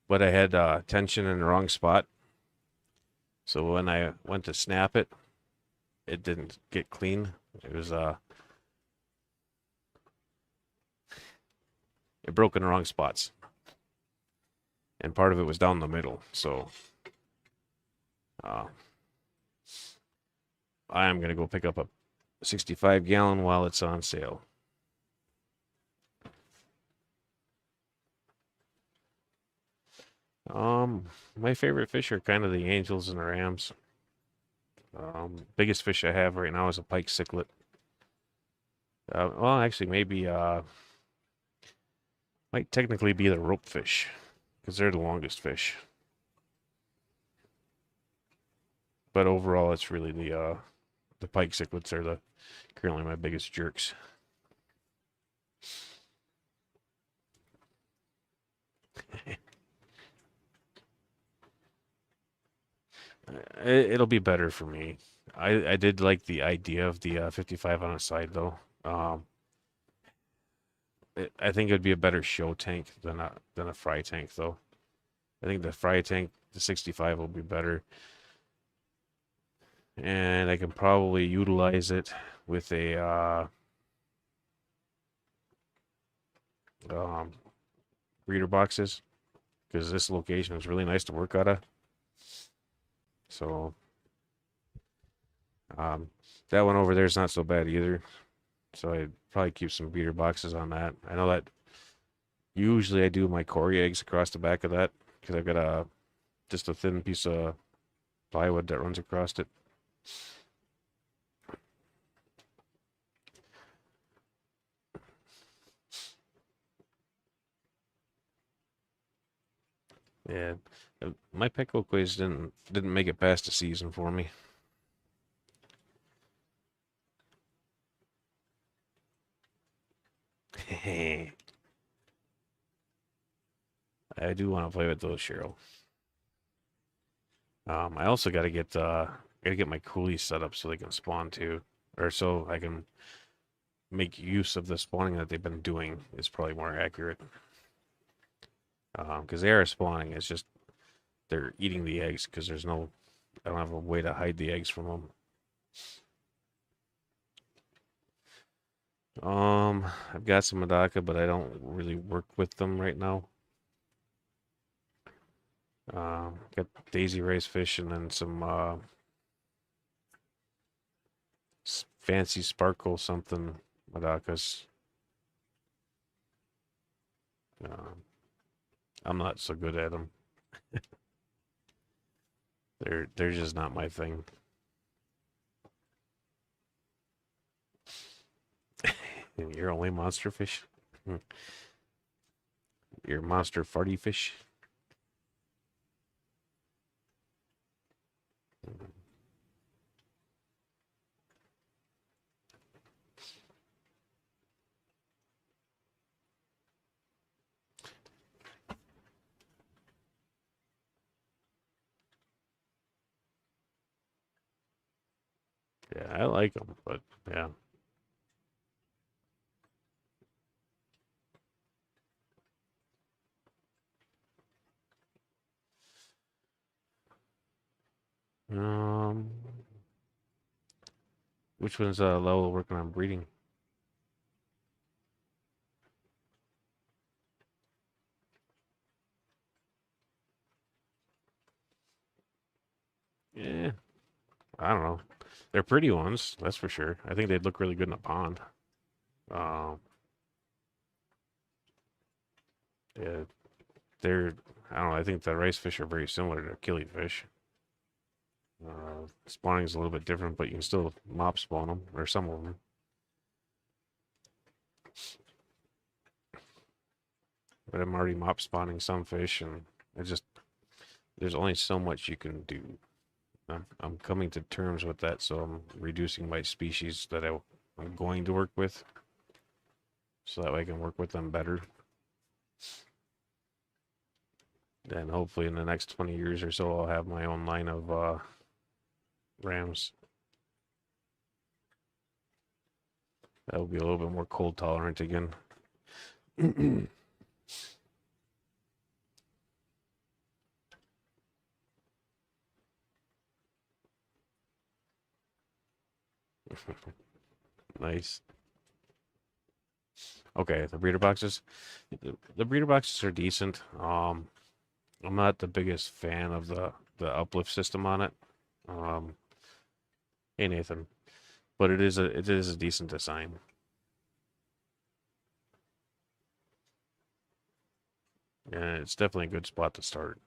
but I had tension in the wrong spot. So when I went to snap it, it didn't get clean. It broke in the wrong spots, and part of it was down the middle. So uh, I am gonna go pick up a 65 gallon while it's on sale. My favorite fish are kind of the angels and the rams. Biggest fish I have right now is a pike cichlid. Well, actually, maybe might technically be the rope fish because they're the longest fish. But overall, it's really the pike cichlids are the currently my biggest jerks. It'll be better for me. I did like the idea of the 55 on its side though. I think it'd be a better show tank than a fry tank though. I think the fry tank, the 65 will be better, and I can probably utilize it with a um, breeder boxes because this location is really nice to work out of. So that one over there is not so bad either. So I'd probably keep some breeder boxes on that. I know that usually I do my Cory eggs across the back of that because I've got just a thin piece of plywood that runs across it. Yeah, my Pecoquays didn't make it past the season for me. I do want to play with those, Cheryl. I also gotta get my coolies set up so they can spawn too, or so I can make use of the spawning that they've been doing is probably more accurate. Because they are spawning, it's just they're eating the eggs because I don't have a way to hide the eggs from them. I've got some Medaka, but I don't really work with them right now. Got daisy rice fish and then some fancy sparkle something Madakas. I'm not so good at them. They're just not my thing. You're only monster fish. You're monster farty fish. Yeah, I like them, but yeah. Um, which one's level working on breeding? Yeah, I don't know. They're pretty ones, that's for sure. I think they'd look really good in a pond. Um, yeah, they're I don't know. I think the rice fish are very similar to killifish. Spawning is a little bit different, but you can still mop spawn them, or some of them. But I'm already mop spawning some fish, and there's only so much you can do. I'm coming to terms with that, so I'm reducing my species that I'm going to work with, so that way I can work with them better. Then hopefully in the next 20 years or so, I'll have my own line of rams. That will be a little bit more cold tolerant again. Nice. Okay, the breeder boxes. The breeder boxes are decent. I'm not the biggest fan of the uplift system on it. Um, hey Nathan, but it is a decent design. And it's definitely a good spot to start.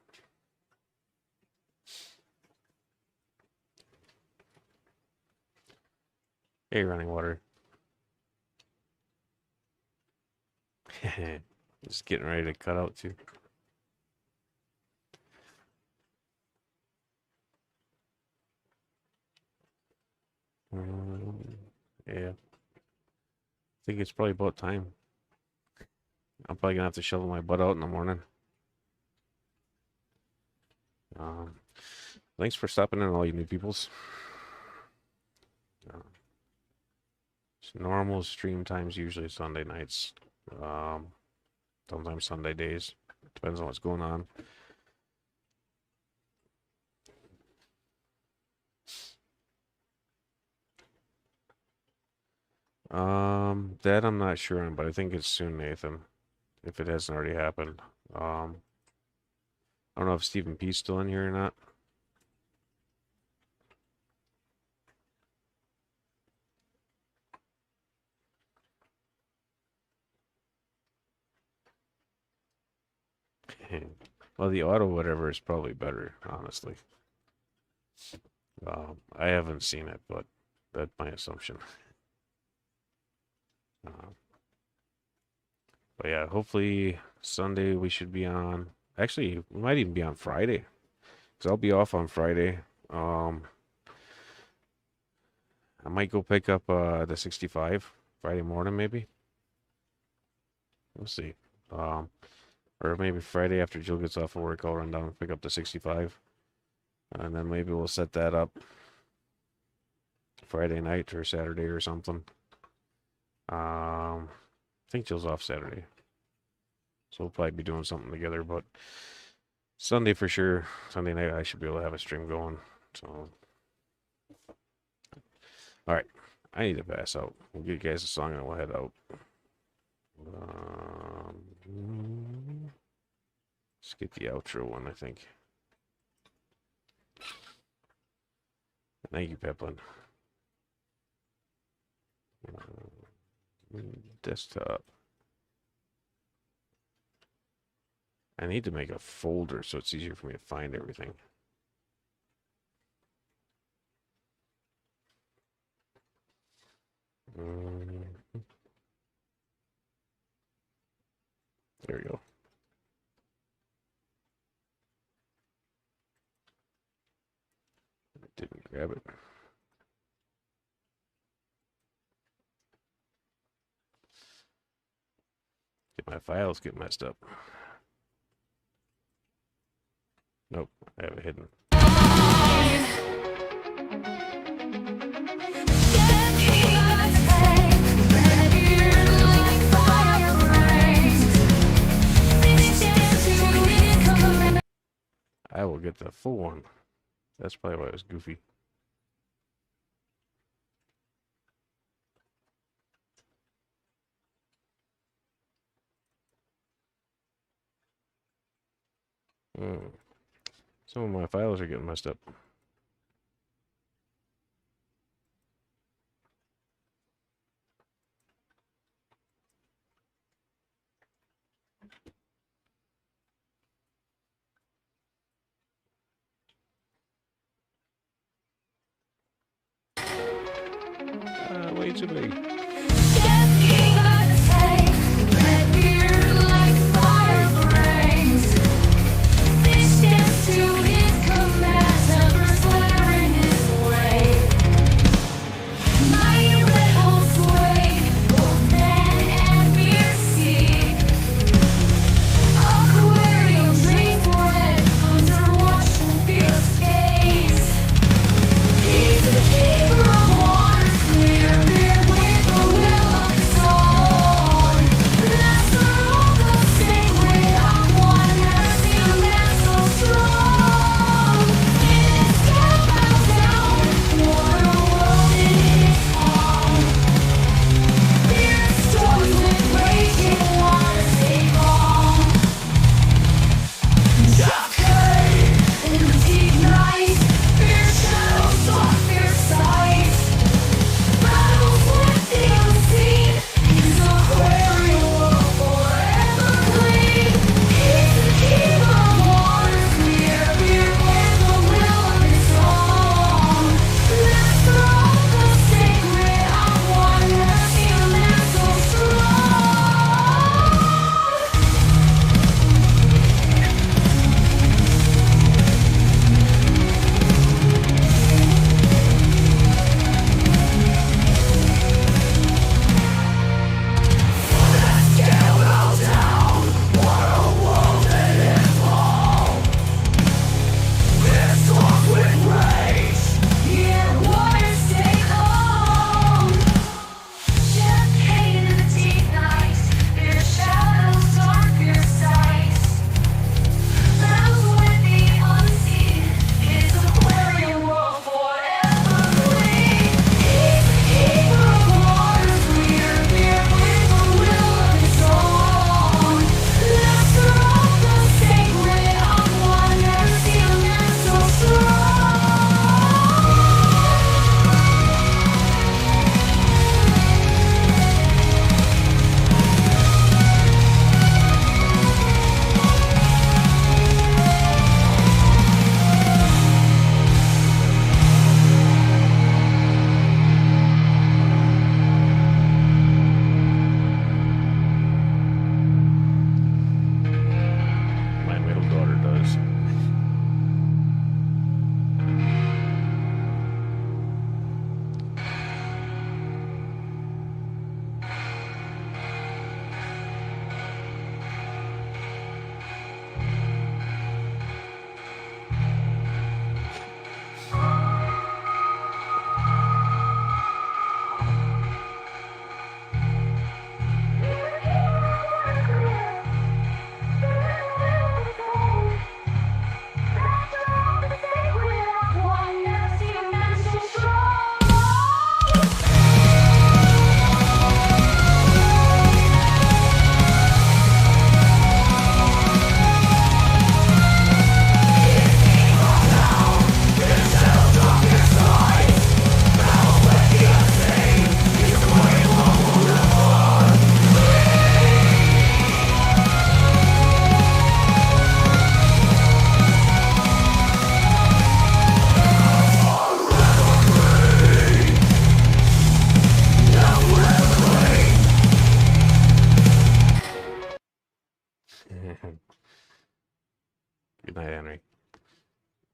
Hey, running water. Just getting ready to cut out too. Yeah. I think it's probably about time. I'm probably gonna have to shovel my butt out in the morning. Um, Thanks for stopping in, all you new peoples. Normal stream times usually Sunday nights. Sometimes Sunday days. Depends on what's going on. That I'm not sure on, but I think it's soon, Nathan. If it hasn't already happened. I don't know if Stephen P's still in here or not. Well, the auto whatever is probably better, honestly. I haven't seen it, but that's my assumption. But yeah, hopefully Sunday we should be on. Actually, we might even be on Friday, because I'll be off on Friday. I might go pick up the 65 Friday morning, maybe. We'll see. Or maybe Friday after Jill gets off of work, I'll run down and pick up the 65. And then maybe we'll set that up Friday night or Saturday or something. I think Jill's off Saturday. So we'll probably be doing something together, but Sunday for sure. Sunday night I should be able to have a stream going. So alright. I need to pass out. We'll give you guys a song and we'll head out. Let's get the outro one, I think. Thank you, Peplin. Desktop. I need to make a folder so it's easier for me to find everything. There we go. I didn't grab it. My files get messed up. Nope, I have it hidden. I will get the full one. That's probably why it was goofy. Some of my files are getting messed up. Way too big.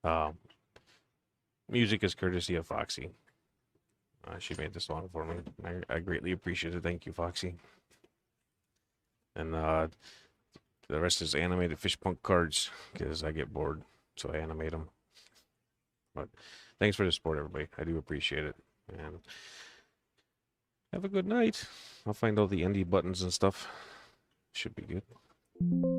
Um, music is courtesy of Foxy. She made this song for me. I greatly appreciate it. Thank you, Foxy. And the rest is animated fish punk cards because I get bored, so I animate them. But thanks for the support, everybody. I do appreciate it. And have a good night. I'll find all the indie buttons and stuff. Should be good.